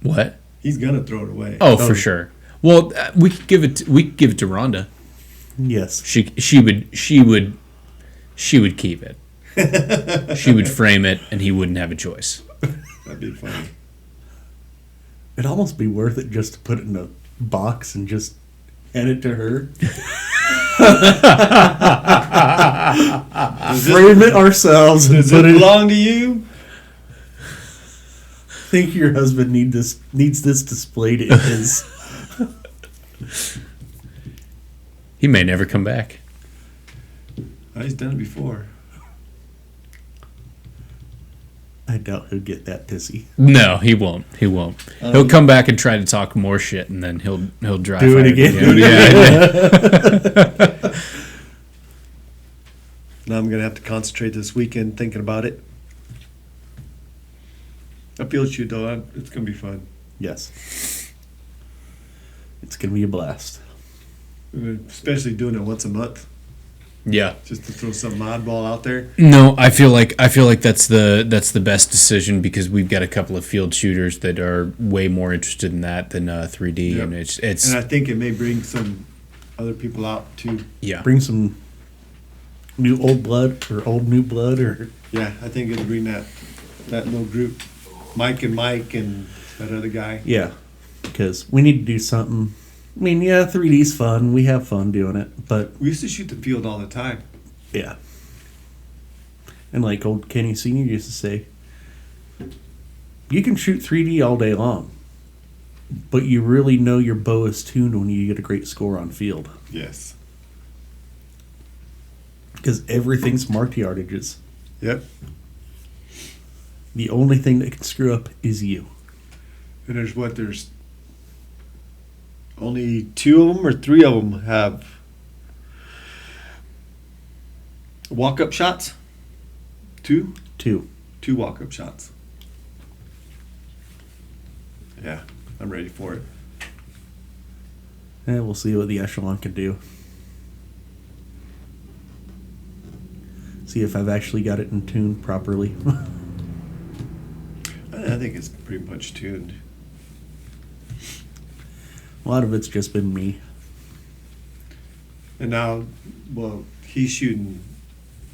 What? He's gonna throw it away. Oh, for sure. Well, we could give it to Rhonda. Yes. She would keep it. She would frame it, and he wouldn't have a choice. That'd be funny. It'd almost be worth it just to put it in a box and just hand it to her. Frame it ourselves. Does it belong to you? I think your husband needs this displayed in his. He may never come back. Oh, he's done it before. I doubt he'll get that pissy. No, he won't. He'll come back and try to talk more shit, and then he'll drive. Do it again. Yeah. Now I'm gonna have to concentrate this weekend thinking about it. I feel you though. It's gonna be fun. Yes. It's gonna be a blast. Especially doing it once a month, Yeah. just to throw some oddball out there. No, I feel like that's the best decision because we've got a couple of field shooters that are way more interested in that than 3D, Yep. and it's And I think it may bring some other people out too. yeah. Bring some new old blood or old new blood or Yeah, I think it'll bring that little group, Mike and that other guy. yeah, because we need to do something. I mean, yeah, 3D's fun. We have fun doing it, but We used to shoot the field all the time. yeah. And like old Kenny Sr. used to say, you can shoot 3D all day long, but you really know your bow is tuned when you get a great score on field. Yes. Because everything's marked yardages. Yep. The only thing that can screw up is you. And there's only 2 of them or 3 of them have walk-up shots. 2 Two. walk-up shots. Yeah, I'm ready for it. And we'll see what the Echelon can do. See if I've actually got it in tune properly. I think it's pretty much tuned. A lot of it's just been me. And now, well, he's shooting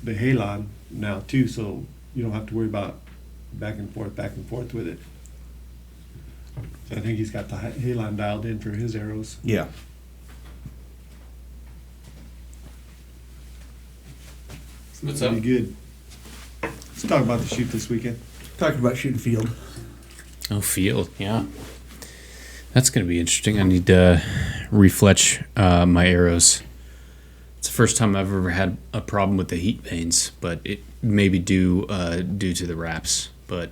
the Halon now too, so you don't have to worry about back and forth with it. So I think he's got the Halon dialed in for his arrows. Yeah. So What's that'll up? be good. Let's talk about the shoot this weekend. Talking about shooting field. Oh, field, yeah. That's going to be interesting. I need to refletch my arrows. It's the first time I've ever had a problem with the heat vanes, but it may be due to the wraps. But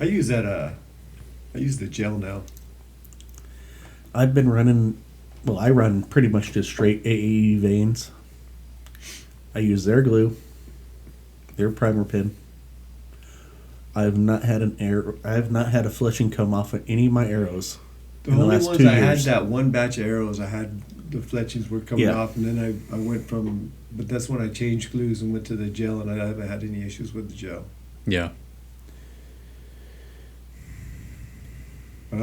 I use the gel now. I've been running, well, I run pretty much just straight AAE veins. I use their glue, their primer pin. I have not had a fletching come off of any of my arrows. The in the only last ones 2 I had, years. that one batch of arrows, I had the fletchings were coming Yeah. off, and then I went from, but that's when I changed glues and went to the gel, and I haven't had any issues with the gel. yeah, But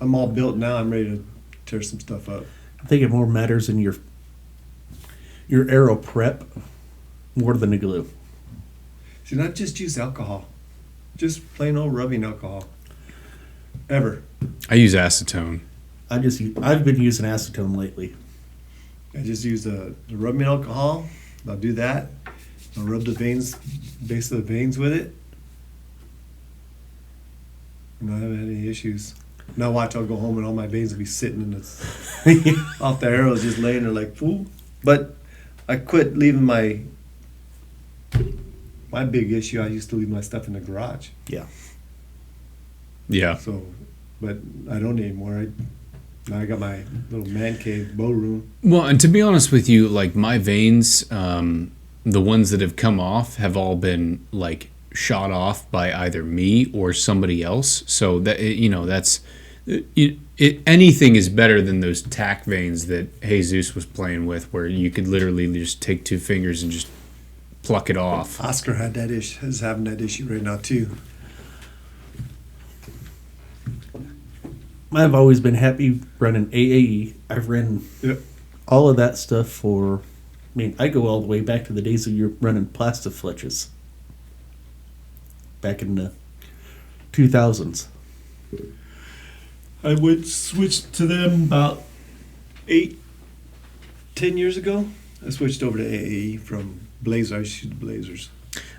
I'm all built now. I'm ready to tear some stuff up. I think it more matters in your arrow prep more than the glue. See, not just use alcohol, just plain old rubbing alcohol. Ever. I use acetone. I've been using acetone lately. I just use the rubbing alcohol. I'll do that. I'll rub the veins, base of the veins with it. And I haven't had any issues. Now watch, I'll go home and all my veins will be sitting in the off the arrows, just laying there like fool. But I quit leaving my big issue. I used to leave my stuff in the garage. Yeah. Yeah, So, but I don't anymore. Now I got my little man cave bow room. well, and to be honest with you, like my veins, the ones that have come off have all been like shot off by either me or somebody else. So that that's anything is better than those tack veins that Jesus was playing with, where you could literally just take 2 fingers and just pluck it off. Oscar had that issue. Is having that issue right now too. I've always been happy running AAE. I've ran Yep. all of that stuff for, I mean, I go all the way back to the days of you running plastic fletches. Back in the 2000s. I would switch to them about 8-10 years ago. I switched over to AAE from Blazer. I used to shoot the Blazers.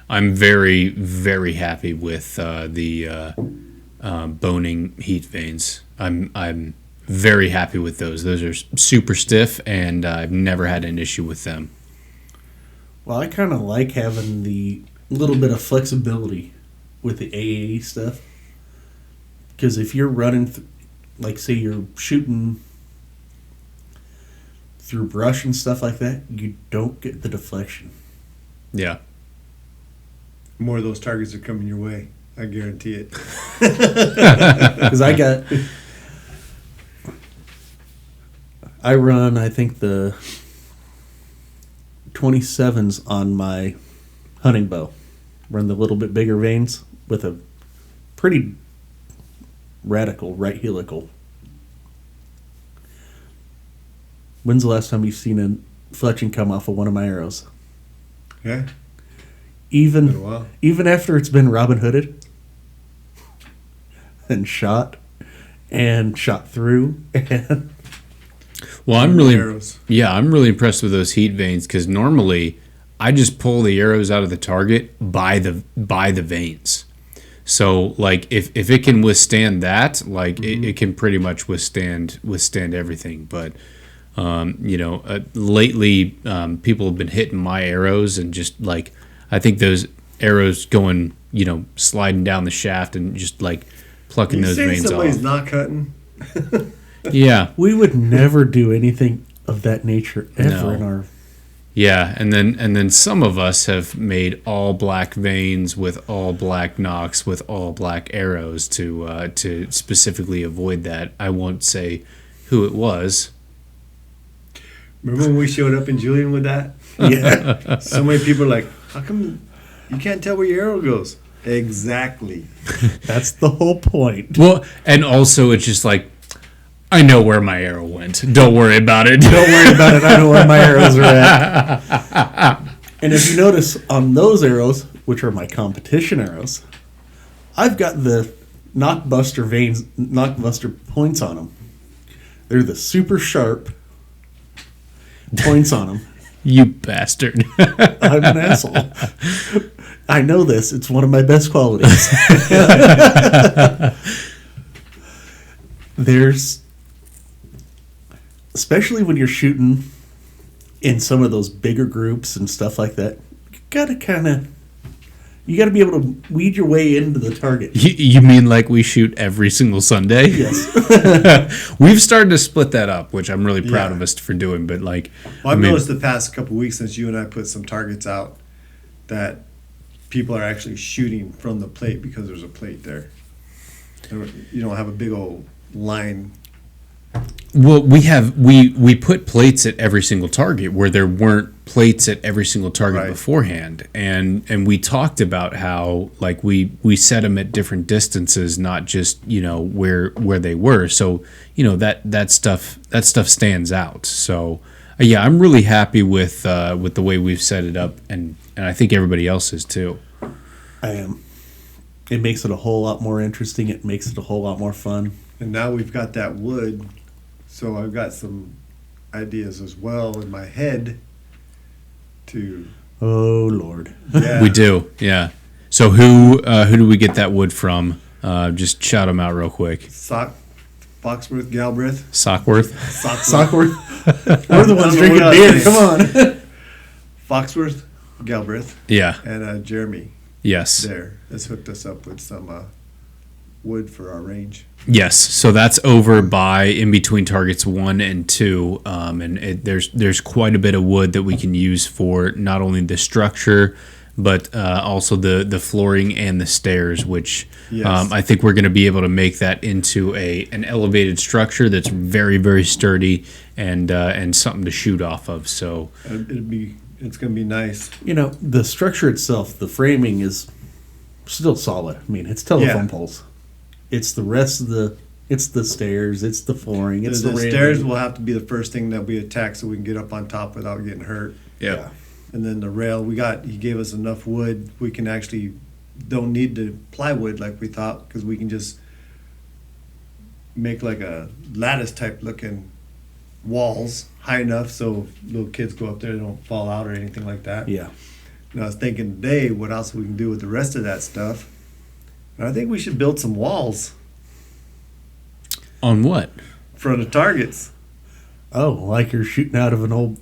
I'm very, very happy with the Bohning HEAT veins. I'm very happy with those. Those are super stiff, and I've never had an issue with them. Well, I kind of like having the little bit of flexibility with the AAE stuff. Because if you're running, like say you're shooting through brush and stuff like that, you don't get the deflection. Yeah. More of those targets are coming your way. I guarantee it. Because I got I run, I think, the 27s on my hunting bow. Run the little bit bigger vanes with a pretty radical right helical. When's the last time you've seen a fletching come off of one of my arrows? Yeah. Been a while. Even after it's been Robin Hooded and shot through and Well, I'm really arrows. I'm really impressed with those heat veins because normally I just pull the arrows out of the target by the veins. So like if it can withstand that, like it can pretty much withstand everything. But lately people have been hitting my arrows and just like I think those arrows going sliding down the shaft and just like plucking those veins somebody's off. not cutting. Yeah. we would never do anything of that nature ever No. in our. Yeah, and then some of us have made all black veins with all black nocks with all black arrows to specifically avoid that. I won't say who it was. Remember when we showed up in Julian with that? Yeah. So many people are like, how come you can't tell where your arrow goes? Exactly. That's the whole point. Well, and also it's just like I know where my arrow went. Don't worry about it. Don't worry about it. I know where my arrows are at. And if you notice on those arrows, which are my competition arrows, I've got the knockbuster veins, knockbuster points on them. They're the super sharp points on them. You bastard. I'm an asshole. I know this. It's one of my best qualities. There's, especially when you're shooting in some of those bigger groups and stuff like that, you gotta be able to weed your way into the target. You mean like we shoot every single Sunday? Yes. We've started to split that up, which I'm really proud Yeah. of us for doing. But like, Well, I've noticed the past couple weeks since you and I put some targets out that people are actually shooting from the plate because there's a plate there. You don't have a big old line. well, we put plates at every single target where there weren't plates at every single target Right. beforehand, and we talked about how like we set them at different distances, not just where they were. So that stuff stands out. So yeah, I'm really happy with the way we've set it up, and I think everybody else is too. I am. It makes it a whole lot more interesting. It makes it a whole lot more fun. And now we've got that wood, so I've got some ideas as well in my head to. Oh, Lord. Yeah. We do, yeah. So who do we get that wood from? Just shout them out real quick. Foxworth, Galbraith. Sockworth. Sockworth. We're the ones I don't drinking know what beer. else. Come on. Foxworth, Galbraith, Yeah. and Jeremy Yes. there has hooked us up with some wood for our range. Yes. So that's over by in between targets 1 and 2, there's quite a bit of wood that we can use for not only the structure, but also the flooring and the stairs, which Yes. I think we're going to be able to make that into an elevated structure that's very, very sturdy and something to shoot off of. So It's going to be nice. The structure itself, the framing is still solid. I mean, it's telephone Yeah. poles. It's the rest of it's the stairs, it's the flooring, it's the The railing. stairs will have to be the first thing that we attack so we can get up on top without getting hurt. Yeah. And then the rail, he gave us enough wood. We can actually, don't need the plywood like we thought, because we can just make like a lattice type looking walls high enough so little kids go up there, they don't fall out or anything like that. Yeah. And I was thinking today, what else we can do with the rest of that stuff. And I think we should build some walls on what? in front of targets. Oh, like you're shooting out of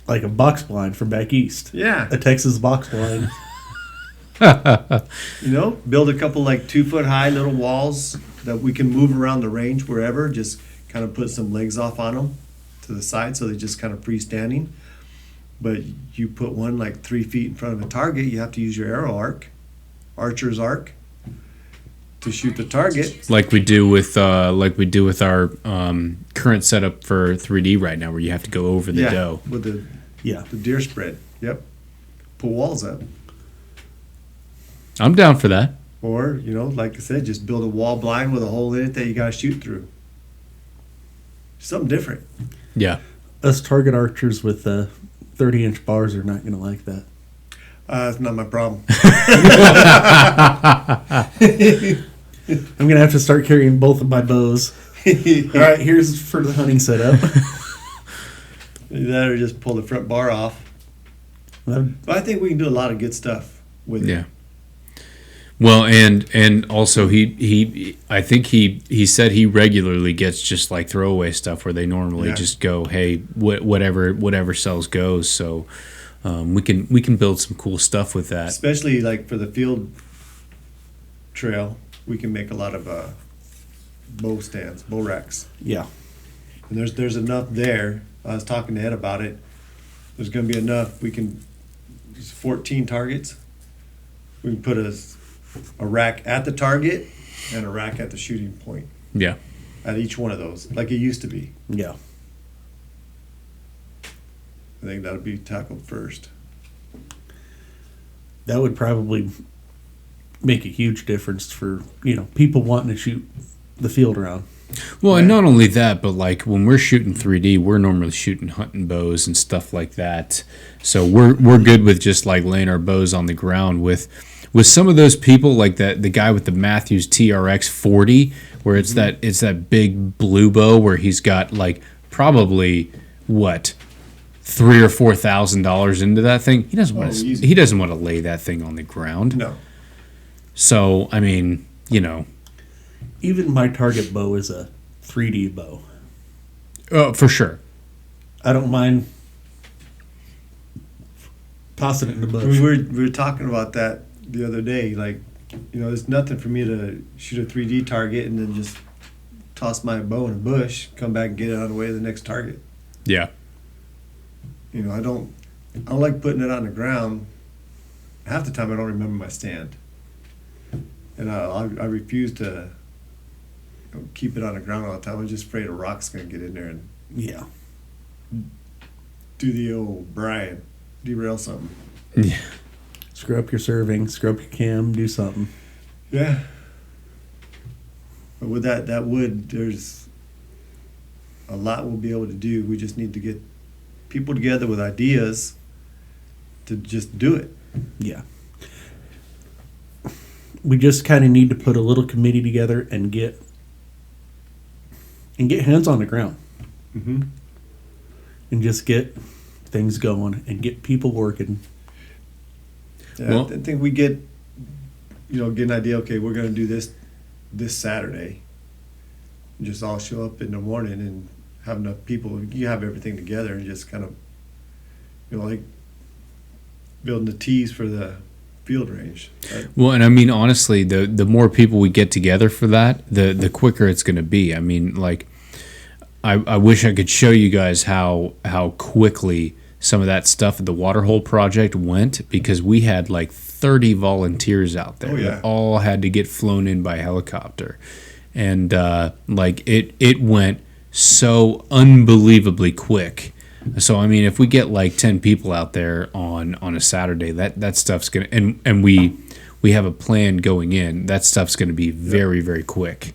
like a box blind from back east. Yeah. A Texas box blind. Build a couple like 2 foot high little walls that we can move around the range wherever, just kind of put some legs off on them to the side so they're just kind of freestanding. But you put one like 3 feet in front of a target, you have to use your archer's arc, to shoot the target. Like we do with our current current setup for 3D right now, where you have to go over the doe. with the Yeah. deer spread. Yep. Pull walls up. I'm down for that. Or, like I said, just build a wall blind with a hole in it that you got to shoot through. Something different. Yeah. Us target archers with 30-inch bars are not going to like that. That's not my problem. I'm going to have to start carrying both of my bows. All right, here's for the hunting setup. That or just pull the front bar off. But I think we can do a lot of good stuff with it. Yeah. Well, and also I think he said he regularly gets just like throwaway stuff where they normally just go, hey, whatever sells goes. So we can build some cool stuff with that. Especially like for the field trail, we can make a lot of bow stands, bow racks. Yeah. And there's enough there. I was talking to Ed about it. There's going to be enough. We can, 14 targets. We can put a rack at the target and a rack at the shooting point. Yeah. At each one of those, like it used to be. Yeah. I think that'll be tackled first. That would probably make a huge difference for, people wanting to shoot the field around. Well, and not only that, but like when we're shooting 3D, we're normally shooting hunting bows and stuff like that. So we're good with just like laying our bows on the ground with some of those people like that, the guy with the Matthews TRX 40, where it's that big blue bow where he's got like probably what $3,000 or $4,000 into that thing. He doesn't want to lay that thing on the ground. No. So I mean, Even my target bow is a 3D bow. Oh, for sure. I don't mind tossing it in the bush. We were talking about that the other day. Like, there's nothing for me to shoot a 3D target and then just toss my bow in a bush, come back and get it on the way to the next target. Yeah. I don't like putting it on the ground. Half the time I don't remember my stand. And I refuse to keep it on the ground all the time. I'm just afraid a rock's going to get in there and do the old Brian, derail something. Yeah. Screw up your serving, screw up your cam, do something. Yeah. But with that there's a lot we'll be able to do. We just need to get people together with ideas to just do it. Yeah. We just kind of need to put a little committee together and get hands on the ground. Mm-hmm. And just get things going and get people working. Yeah, Well- I think we get an idea, okay, we're going to do this Saturday. Just all show up in the morning and have enough people. You have everything together and just kind of, like building the tees for the field range. Well, and I mean, honestly, the more people we get together for that, the quicker it's going to be. I mean, like, I wish I could show you guys how quickly some of that stuff at the Waterhole project went, because we had like 30 volunteers out there that all had to get flown in by helicopter. And like it went so unbelievably quick. So I mean, if we get like 10 people out there on a Saturday, that stuff's gonna and we have a plan going in. That stuff's gonna be very, very quick.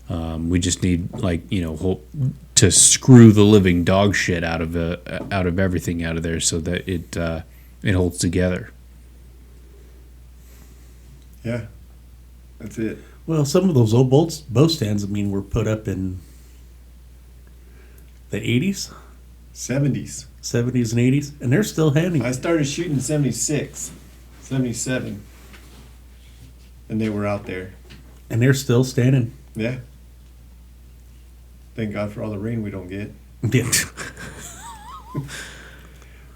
We just need to screw the living dog shit out of everything out of there so that it holds together. Yeah, that's it. Well, some of those old bow stands, were put up in the 80s, 70s. 70s, and 80s, and they're still handy. I started shooting in 76, 77, and they were out there. And they're still standing. Yeah. Thank God for all the rain we don't get. Yeah.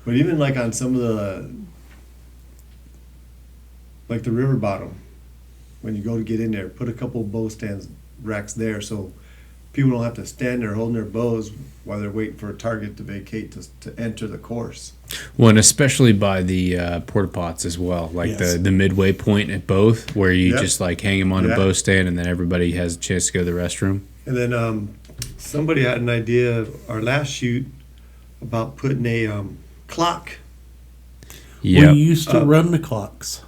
But even like on some of the, like the river bottom, when you go to get in there, put a couple of bow stands racks there so people don't have to stand there holding their bows while they're waiting for a target to vacate to enter the course. Well, and especially by the porta pots as well, like the midway point at both, where you just like hang them on a bow stand and then everybody has a chance to go to the restroom. And then Somebody had an idea of our last shoot about putting a clock. Yeah. We used to run the clocks.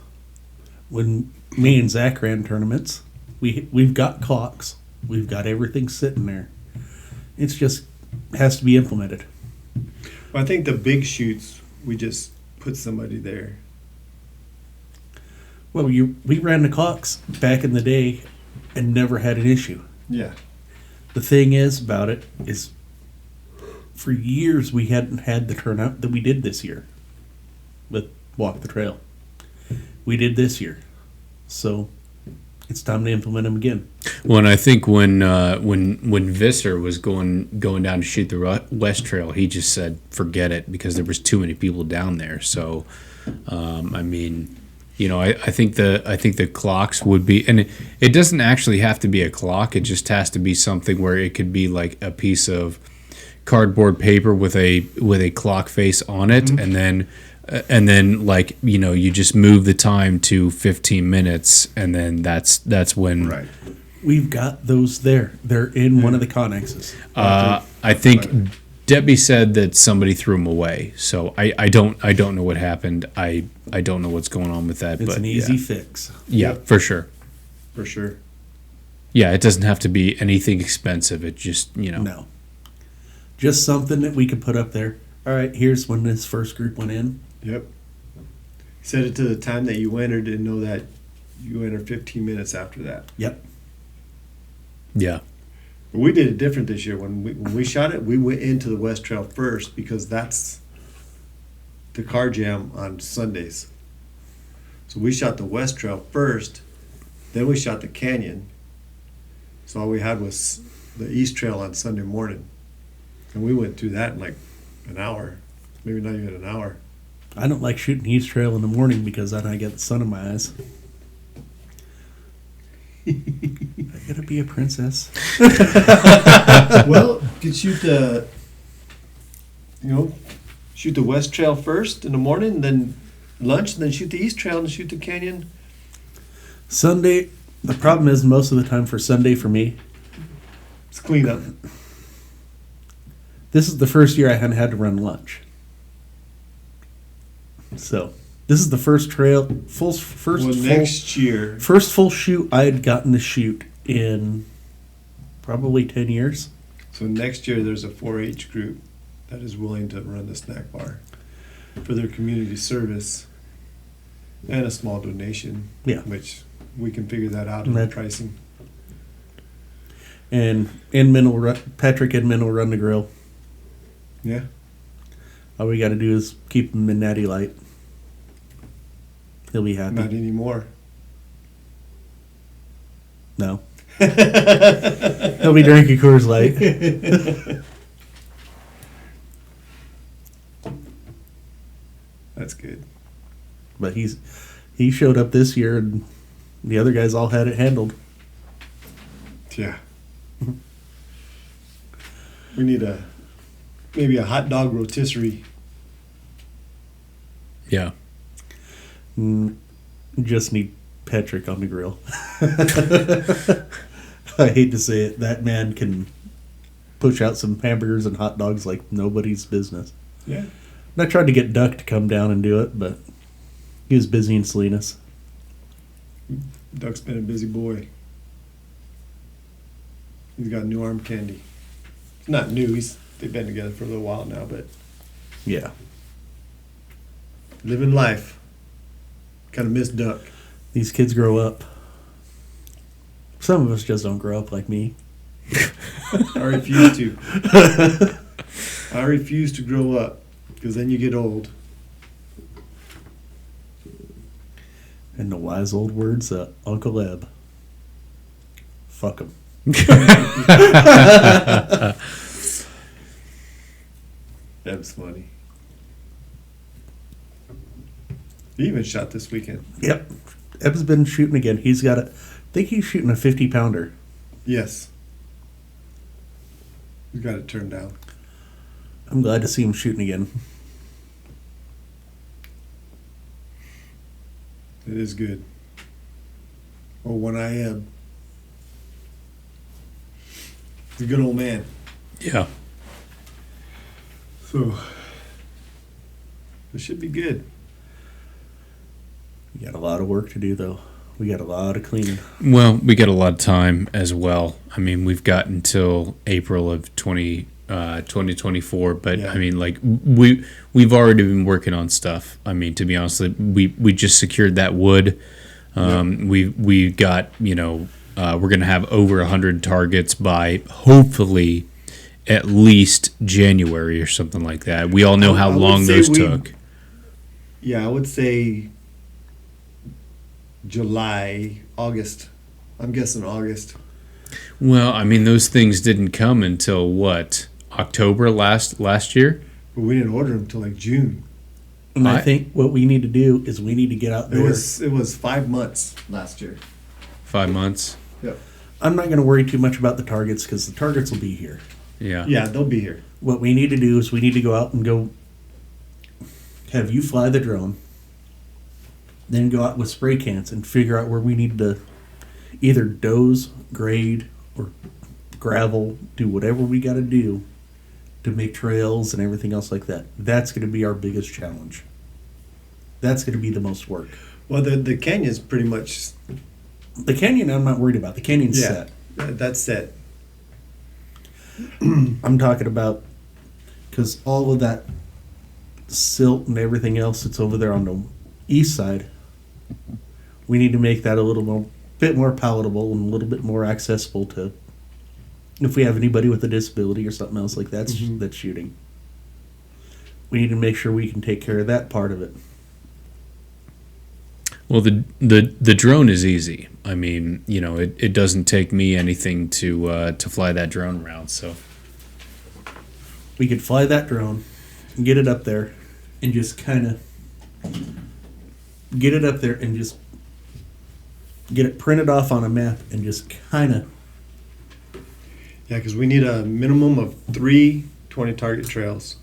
When me and Zach ran tournaments, we've got clocks. We've got everything sitting there. It's just has to be implemented. Well, I think the big shoots, we just put somebody there. Well, we ran the clocks back in the day and never had an issue. Yeah. The thing is about it is for years we hadn't had the turnout that we did this year with Walk the Trail. We did this year. So it's time to implement them again. Well, and I think when Visser was going down to shoot the West Trail, he just said forget it because there was too many people down there. So, I mean, you know, I think the clocks would be, and it doesn't actually have to be a clock. It just has to be something where it could be like a piece of cardboard paper with a clock face on it, Mm-hmm. and then like, you know, you just move the time to 15 minutes, and then that's when. Right. We've got those there. They're in one of the connexes. I think Debbie said that somebody threw them away. So I don't know what happened. I don't know what's going on with that. It's but an easy yeah. fix. Yeah, for sure. For sure. Yeah, it doesn't have to be anything expensive. It just, you know. No. Just something that we could put up there. All right, here's when this first group went in. Yep. Set it to the time that you entered and know that you entered 15 minutes after that. Yep. Yeah. But we did it different this year. When we shot it, we went into the West Trail first because that's the car jam on Sundays. So we shot the West Trail first, then we shot the canyon. So all we had was the East Trail on Sunday morning. And we went through that in like an hour, maybe not even an hour. I don't like shooting East Trail in the morning because then I get the sun in my eyes. I gotta be a princess. Well, you could shoot shoot the West Trail first in the morning, then lunch, and then shoot the East Trail and shoot the canyon. Sunday, the problem is most of the time for Sunday for me, It's clean up. this is the first year I hadn't had to run lunch. So this is the first trail, Next year, first full shoot I had gotten to shoot in probably 10 years. so next year there's a 4-H group that is willing to run the snack bar for their community service and a small donation. Yeah. Which we can figure that out in the That- pricing. And Patrick Edmond will run the grill. Yeah. All we got to do is keep him in natty light. He'll be happy. Not anymore. No. He'll be drinking Coors Light. That's good. But he showed up this year and the other guys all had it handled. Yeah. We need maybe a hot dog rotisserie. Yeah. Just need Patrick on the grill. I hate to say it. That man can push out some hamburgers and hot dogs like nobody's business. Yeah. And I tried to get Duck to come down and do it, but he was busy in Salinas. Duck's been a busy boy. He's got new arm candy. It's not new. They've been together for a little while now, but Yeah. living life. Kind of miss Duck. These kids grow up. Some of us just don't grow up like me. I refuse to. I refuse to grow up because then you get old. And the wise old words of Uncle Eb. Fuck him. That's funny. He even shot this weekend. Yep. Eb's been shooting again. He's got I think he's shooting a 50-pounder. Yes. We got it turned down. I'm glad to see him shooting again. It is good. Oh, One Eye Eb. He's a good old man. Yeah. So it should be good. We got a lot of work to do, though. We got a lot of cleaning. Well, we got a lot of time as well. I mean, we've got until April of 2024, but Yeah. I mean, like we've already been working on stuff. I mean, to be honest, we just secured that wood. We got, we're gonna have over 100 targets by hopefully at least January or something like that. We all know how I would long say those we- took. Yeah, I would say July, August. I'm guessing August. Well, I mean, those things didn't come until what, October last year. But we didn't order them until like June. And I I- think what we need to do is we need to get out It there. was 5 months last year. 5 months. Yep. I'm not going to worry too much about the targets because the targets will be here. Yeah. Yeah, they'll be here. What we need to do is we need to go out and go have you fly the drone, then go out with spray cans and figure out where we need to either doze, grade, or gravel, do whatever we got to do to make trails and everything else like that. That's going to be our biggest challenge. That's going to be the most work. Well, the canyon's pretty much The canyon I'm not worried about. The canyon's yeah. set. That's set. I'm talking about because all of that silt and everything else that's over there on the east side, we need to make that a bit more palatable and a little bit more accessible to if we have anybody with a disability or something else like that that's shooting. We need to make sure we can take care of that part of it. Well, the drone is easy. I mean, it doesn't take me anything to fly that drone around. So We could fly that drone and get it up there and just kind of get it up there and just get it printed off on a map and just kind of. Yeah, because we need a minimum of 3 20 target trails.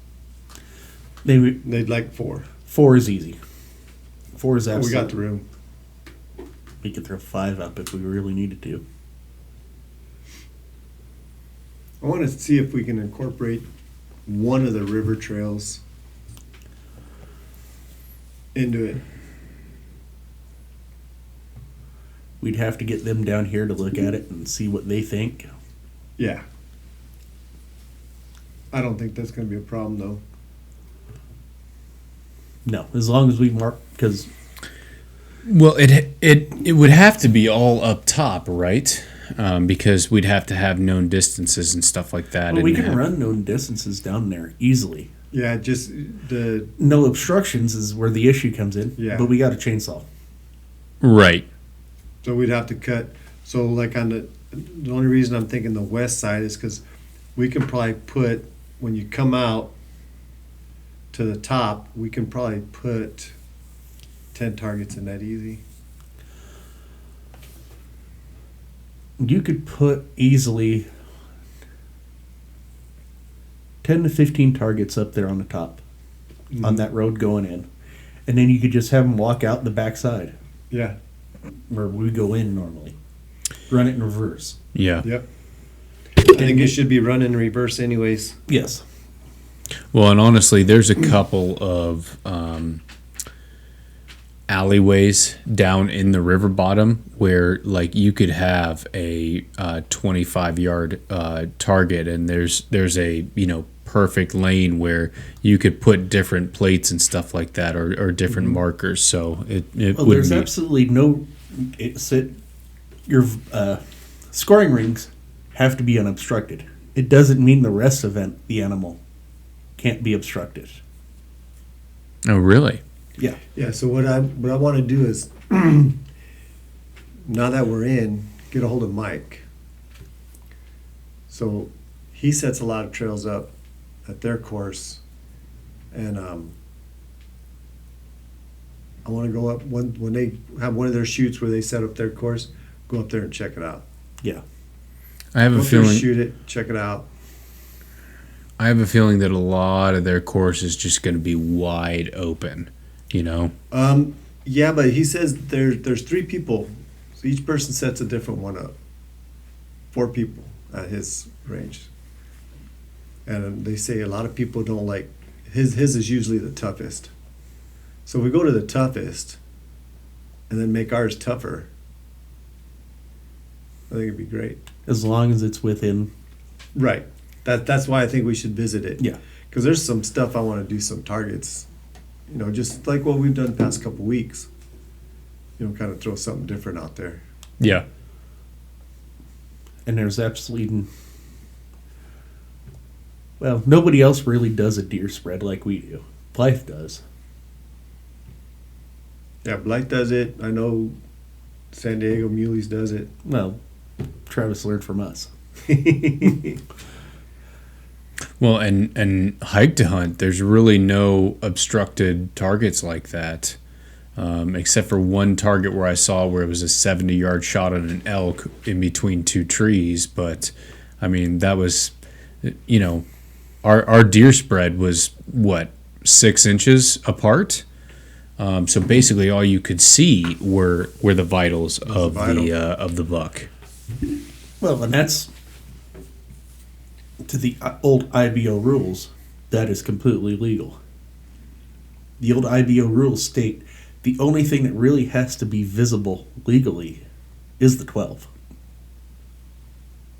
They'd like 4. 4 is easy. 4 is We absolutely. got the room. We could throw 5 up if we really needed to. I want to see if we can incorporate one of the river trails into it. We'd have to get them down here to look at it and see what they think. Yeah. I don't think that's going to be a problem, though. No, as long as we mark, because well, it would have to be all up top, right? Because we'd have to have known distances and stuff like that. we and can have- run known distances down there easily. Yeah, just the No obstructions is where the issue comes in. Yeah. But we got a chainsaw. Right. so we'd have to cut. So like on the only reason I'm thinking the west side is because we can probably put when you come out to the top, we can probably put 10 targets in that easy. You could put easily 10 to 15 targets up there on the top on that road going in. And then you could just have them walk out the backside Yeah. where we go in normally. Run it in reverse. Yeah. Yep. I think it should be run in reverse anyways. Yes. Well, and honestly, there's a couple of alleyways down in the river bottom where, like, you could have a 25-yard target, and there's a perfect lane where you could put different plates and stuff like that, or different markers. So it Well, would there's be absolutely no. Your scoring rings have to be unobstructed. It doesn't mean the rest of the animal can't be obstructed. oh really? Yeah. Yeah, so what I want to do is now that we're in, get a hold of Mike. So he sets a lot of trails up at their course, and I want to go up when they have one of their shoots where they set up their course. Go up there and check it out. Yeah. I have Go a up there, feeling. shoot it, check it out. I have a feeling that a lot of their course is just going to be wide open. Yeah, but he says there's 3 people, so each person sets a different one up. 4 people at his range. And they say a lot of people don't like his is usually the toughest. So we go to the toughest and then make ours tougher. I think it'd be great. As long as it's within. Right. That's why I think we should visit it. Yeah. Because there's some stuff I want to do, some targets. You know, just like what we've done the past couple weeks. You know, kind of throw something different out there. Yeah. And there's absolutely. Well, nobody else really does a deer spread like we do. Blythe does. Yeah, Blythe does it. I know San Diego Muleys does it. Well, Travis learned from us. Well, and hike to hunt, there's really no obstructed targets like that, except for one target where I saw where it was a 70-yard shot on an elk in between two trees. But, I mean, that was, you know, our deer spread was, 6 inches apart? So basically all you could see were the vitals of the buck. Well, and that's to the old IBO rules. That is completely legal. The old IBO rules state the only thing that really has to be visible legally is the 12.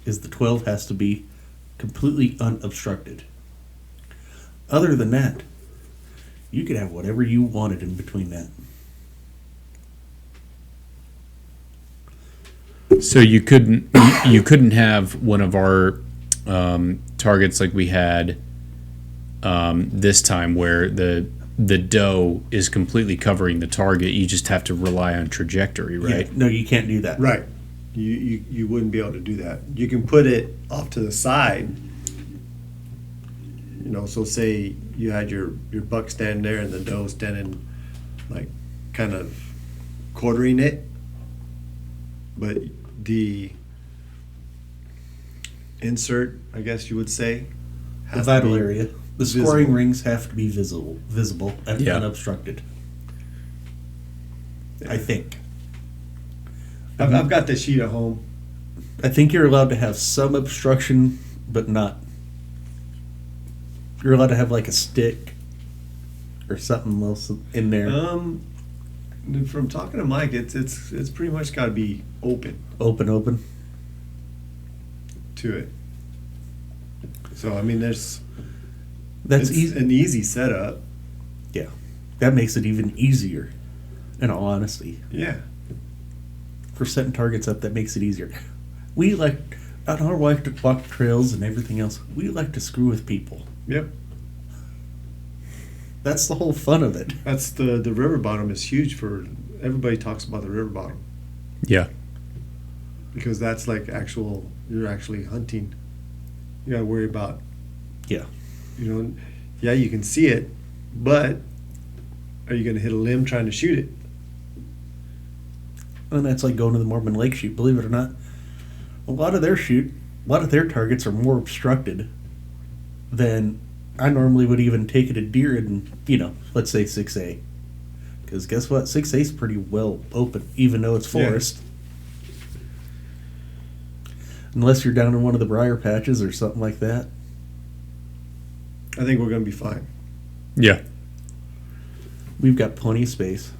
The 12 has to be completely unobstructed. Other than that, you could have whatever you wanted in between that. So you couldn't have one of our targets like we had this time where the doe is completely covering the target. You just have to rely on trajectory, right? Yeah, no, you can't do that. Right. You wouldn't be able to do that. You can put it off to the side. You know, so say you had your buck standing there and the doe standing like kind of quartering it, but the insert, I guess you would say, The has vital to be area. The visible. scoring rings have to be visible and Yeah. unobstructed. I think. I've got the sheet at home. I think you're allowed to have some obstruction, but not. You're allowed to have like a stick or something else in there. From talking to Mike, it's pretty much got to be open Open. to it. So I mean, That's it's easy. an easy setup. Yeah, that makes it even easier. In all honesty, Yeah. for setting targets up, that makes it easier. We like, on our walk trails and everything else, we like to screw with people. Yep. That's the whole fun of it. That's the river bottom is huge for everybody. Talks about the river bottom Yeah. because that's like you're actually hunting. You got to worry about, Yeah. you know, yeah, you can see it, but are you going to hit a limb trying to shoot it? And that's like going to the Mormon Lake shoot. Believe it or not, a lot of their targets are more obstructed than I normally would even take at a deer in, let's say 6A. Because guess what? 6A is pretty well open, even though it's forest. Unless you're down in one of the briar patches or something like that. I think we're going to be fine. Yeah. We've got plenty of space.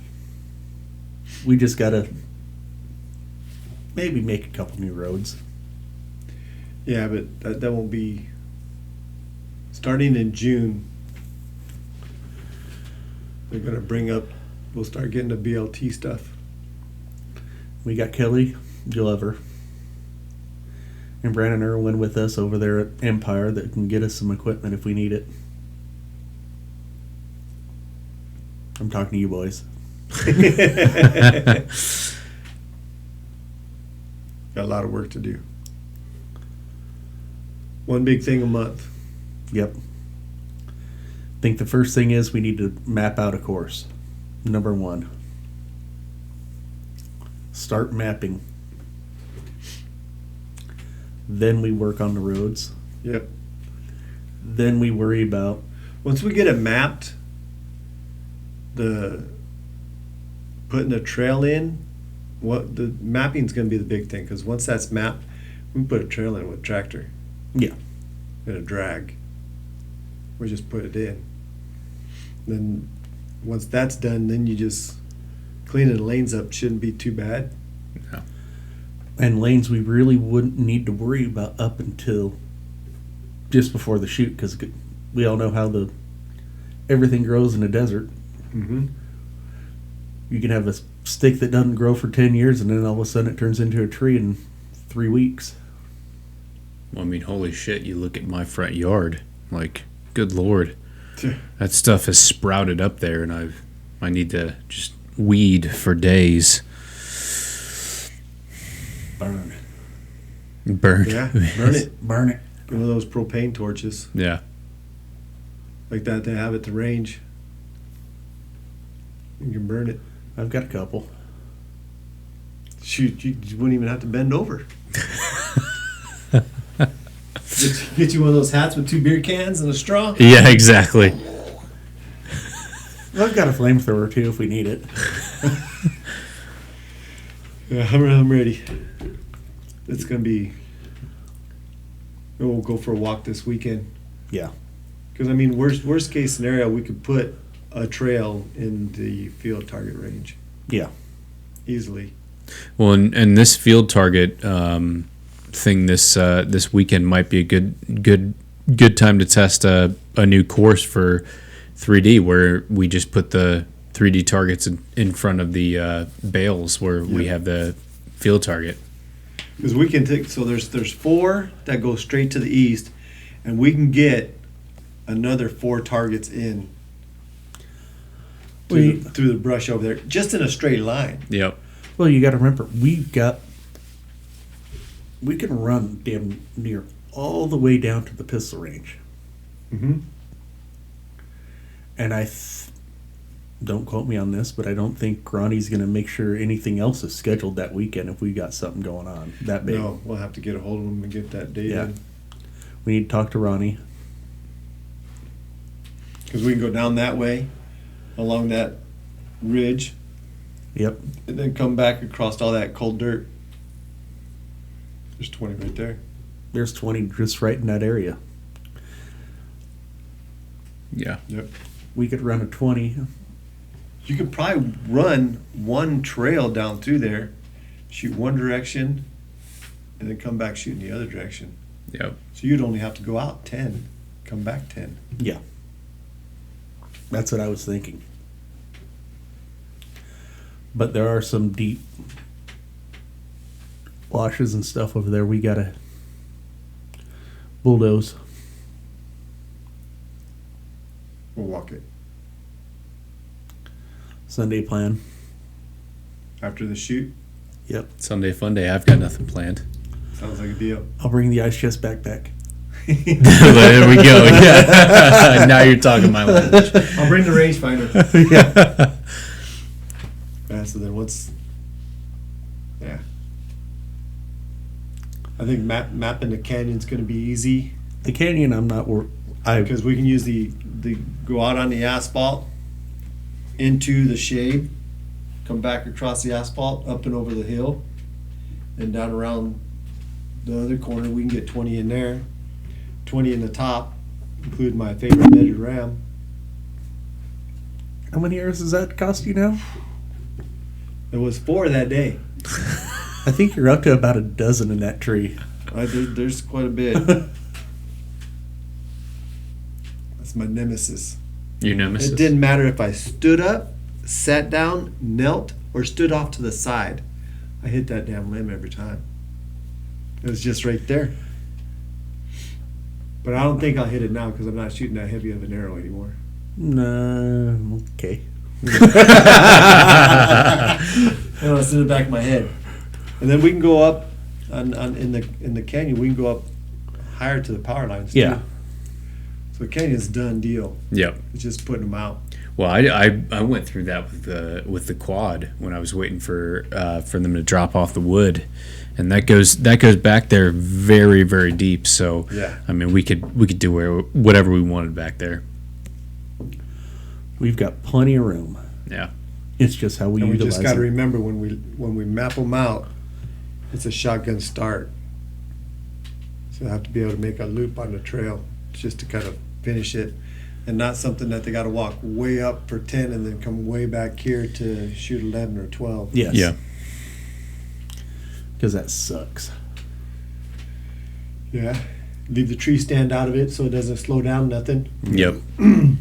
We just got to maybe make a couple new roads. Yeah, but that won't be starting in June. They're going to we'll start getting the BLT stuff. We got Kelly Glover and Brandon Irwin with us over there at Empire that can get us some equipment if we need it. I'm talking to you boys. Got a lot of work to do. One big thing a month. Yep. I think the first thing is we need to map out a course. Number 1. Start mapping. Then we work on the roads. Yep. Then we worry about Once we get it mapped, putting a trail in, the mapping's going to be the big thing, because once that's mapped, we can put a trail in with tractor yeah. and a drag. We just put it in. Then once that's done, then you just cleaning the lanes up shouldn't be too bad. And lanes we really wouldn't need to worry about up until just before the shoot, because we all know how everything grows in the desert. Mm-hmm. You can have a stick that doesn't grow for 10 years, and then all of a sudden it turns into a tree in 3 weeks. Well, I mean, holy shit, you look at my front yard. Like, good Lord. Yeah. That stuff has sprouted up there, and I need to just weed for days. Burn. Burn. Yeah, burn it. Burn it. One of those propane torches Yeah. like that they have at the range. You can burn it. I've got a couple. Shoot, you wouldn't even have to bend over. Get you one of those hats with 2 beer cans and a straw. Yeah, exactly. I've got a flamethrower too if we need it. Yeah, I'm ready. It's gonna be. We'll go for a walk this weekend. Yeah. Because I mean, worst case scenario, we could put a trail in the field target range Yeah. easily. Well, and this field target thing this weekend might be a good time to test a new course for 3D, where we just put the 3D targets in front of the bales where we have the field target. Because we can take, so there's 4 that go straight to the east, and we can get another 4 targets in through the brush over there, just in a straight line. Yep. Well, you got to remember, we can run damn near all the way down to the pistol range. Mm-hmm. And don't quote me on this, but I don't think Ronnie's going to make sure anything else is scheduled that weekend if we got something going on that big. No, we'll have to get a hold of them and get that date in. We need to talk to Ronnie. Because we can go down that way, along that ridge, Yep. and then come back across all that cold dirt. There's 20 right there. There's 20 just right in that area. Yeah. Yep. We could run a 20. You could probably run one trail down through there, shoot one direction, and then come back shooting the other direction. Yep. So you'd only have to go out 10, come back 10. Yeah. That's what I was thinking. But there are some deep washes and stuff over there we got to bulldoze. We'll walk it. Sunday plan. After the shoot, Yep. Sunday fun day. I've got nothing planned. sounds like a deal. I'll bring the ice chest backpack. There we go. Yeah. Now you're talking my language. I'll bring the rangefinder. Yeah. Yeah, so then yeah. I think mapping the canyon's going to be easy. The canyon, I'm not Because we can use the go out on the asphalt into the shade, come back across the asphalt, up and over the hill, and down around the other corner. We can get 20 in there, 20 in the top, including my favorite measured ram. How many hours does that cost you now? There was 4 that day. I think you're up to about a dozen in that tree. There's quite a bit. That's my nemesis. Your nemesis. It didn't matter if I stood up, sat down, knelt, or stood off to the side. I hit that damn limb every time. It was just right there. But I don't think I'll hit it now because I'm not shooting that heavy of an arrow anymore. No, okay. No, it's in the back of my head. And then we can go up in the canyon. We can go up higher to the power lines. Yeah. Too. So the canyon's done deal. Yep. It's just putting them out. Well, I went through that with the quad when I was waiting for them to drop off the wood, and that goes back there very, very deep. So Yeah. I mean, we could do whatever we wanted back there. We've got plenty of room. Yeah. It's just how we And we utilize just got to it. remember when we map them out, it's a shotgun start. So I have to be able to make a loop on the trail just to kind of finish it, and not something that they got to walk way up for 10 and then come way back here to shoot 11 or 12. Yes. Yeah. Because that sucks. Yeah. Leave the tree stand out of it so it doesn't slow down nothing. Yep. I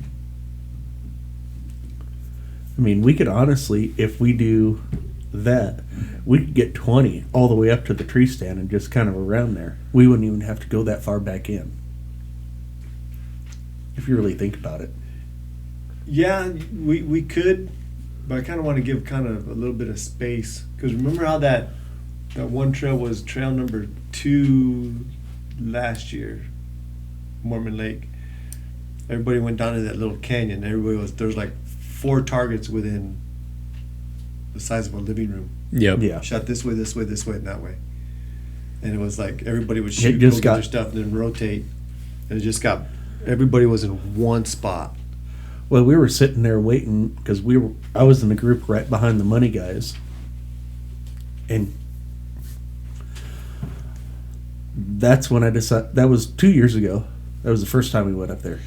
mean, we could honestly, if we do that, we could get 20 all the way up to the tree stand and just kind of around there. We wouldn't even have to go that far back in. If you really think about it. Yeah, we could, but I kind of want to give kind of a little bit of space. Because remember how that one trail was trail number 2 last year, Mormon Lake. Everybody went down to that little canyon. There's like 4 targets within the size of a living room. Yep. Yeah. Shot this way, this way, this way, and that way. And it was like everybody would shoot, just go get their got- stuff, and then rotate. And it just got, everybody was in one spot. Well, we were sitting there waiting because I was in the group right behind the money guys. And that's when I decided, that was 2 years ago. That was the first time we went up there.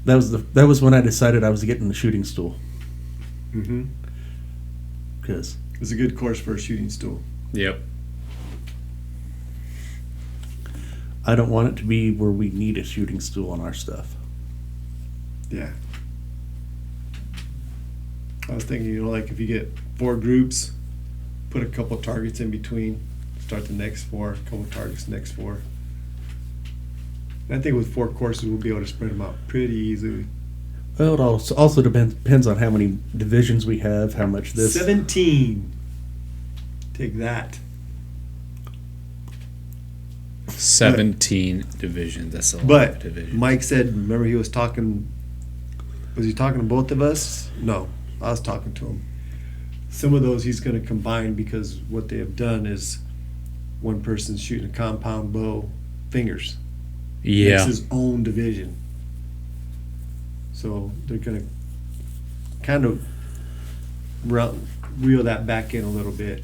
That was when I decided I was getting the shooting stool. Mm-hmm. Because It was a good course for a shooting stool. Yep. I don't want it to be where we need a shooting stool on our stuff. Yeah. I was thinking, like if you get 4 groups, put a couple targets in between, start the next 4, couple targets, next 4. And I think with 4 courses, we'll be able to spread them out pretty easily. Well, it also depends on how many divisions we have, how much this. 17. Take that. 17 divisions. That's a lot But of divisions. Mike said, remember he was talking, was he talking to both of us? No, I was talking to him. Some of those he's going to combine because what they have done is one person's shooting a compound bow, fingers. Yeah. It's his own division. So they're going to kind of reel that back in a little bit.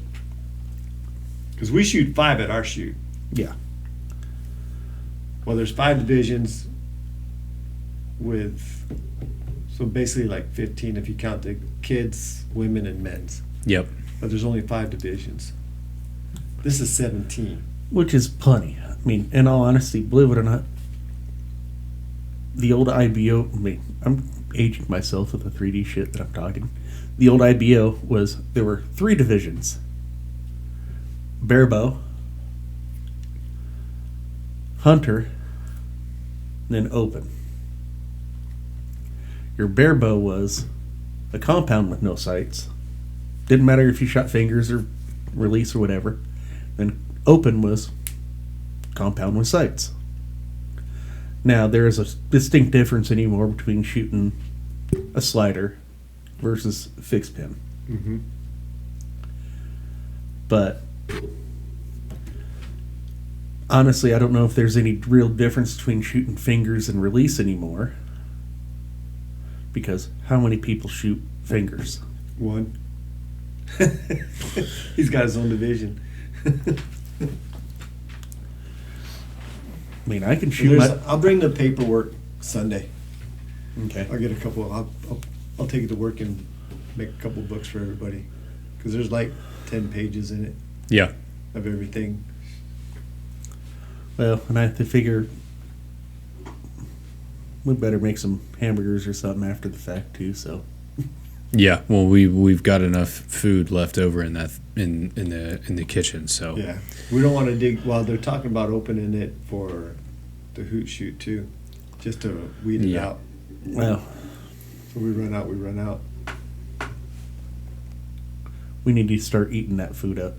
Because we shoot 5 at our shoot. Yeah. Well, there's 5 divisions with, so basically like 15 if you count the kids, women, and men's. Yep. But there's only 5 divisions. This is 17. Which is plenty. I mean, in all honesty, believe it or not, the old IBO, I mean, I'm aging myself with the 3D shit that I'm talking. The old IBO there were 3 divisions. Bare bow, hunter, then open. Your bare bow was a compound with no sights. Didn't matter if you shot fingers or release or whatever. Then open was compound with sights. Now, there is a distinct difference anymore between shooting a slider versus fixed pin. Mm-hmm. But honestly, I don't know if there's any real difference between shooting fingers and release anymore. Because how many people shoot fingers? 1. He's got his own division. I mean, I can shoot I'll bring the paperwork Sunday. Okay. I'll get a couple. I'll take it to work and make a couple books for everybody, because there's like 10 pages in it Yeah. of everything. Well, and I have to figure we better make some hamburgers or something after the fact too. So Yeah. Well, we've got enough food left over in that in the kitchen. So Yeah, we don't want to dig. Well, they're talking about opening it for the hoot shoot too, just to weed it Yeah. out. well, So we run out. We run out. we need to start eating that food up.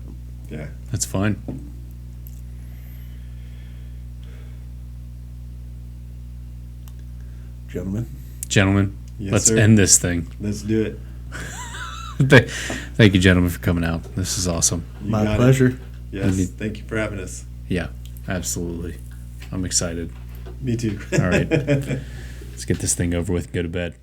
Yeah. that's fine. Gentlemen, Yes, let's sir. end this thing. Let's do it. Thank you, gentlemen, for coming out. This is awesome. You My got it. pleasure. Yes. Indeed. Thank you for having us. Yeah, absolutely. I'm excited. Me too. All right. Let's get this thing over with and go to bed.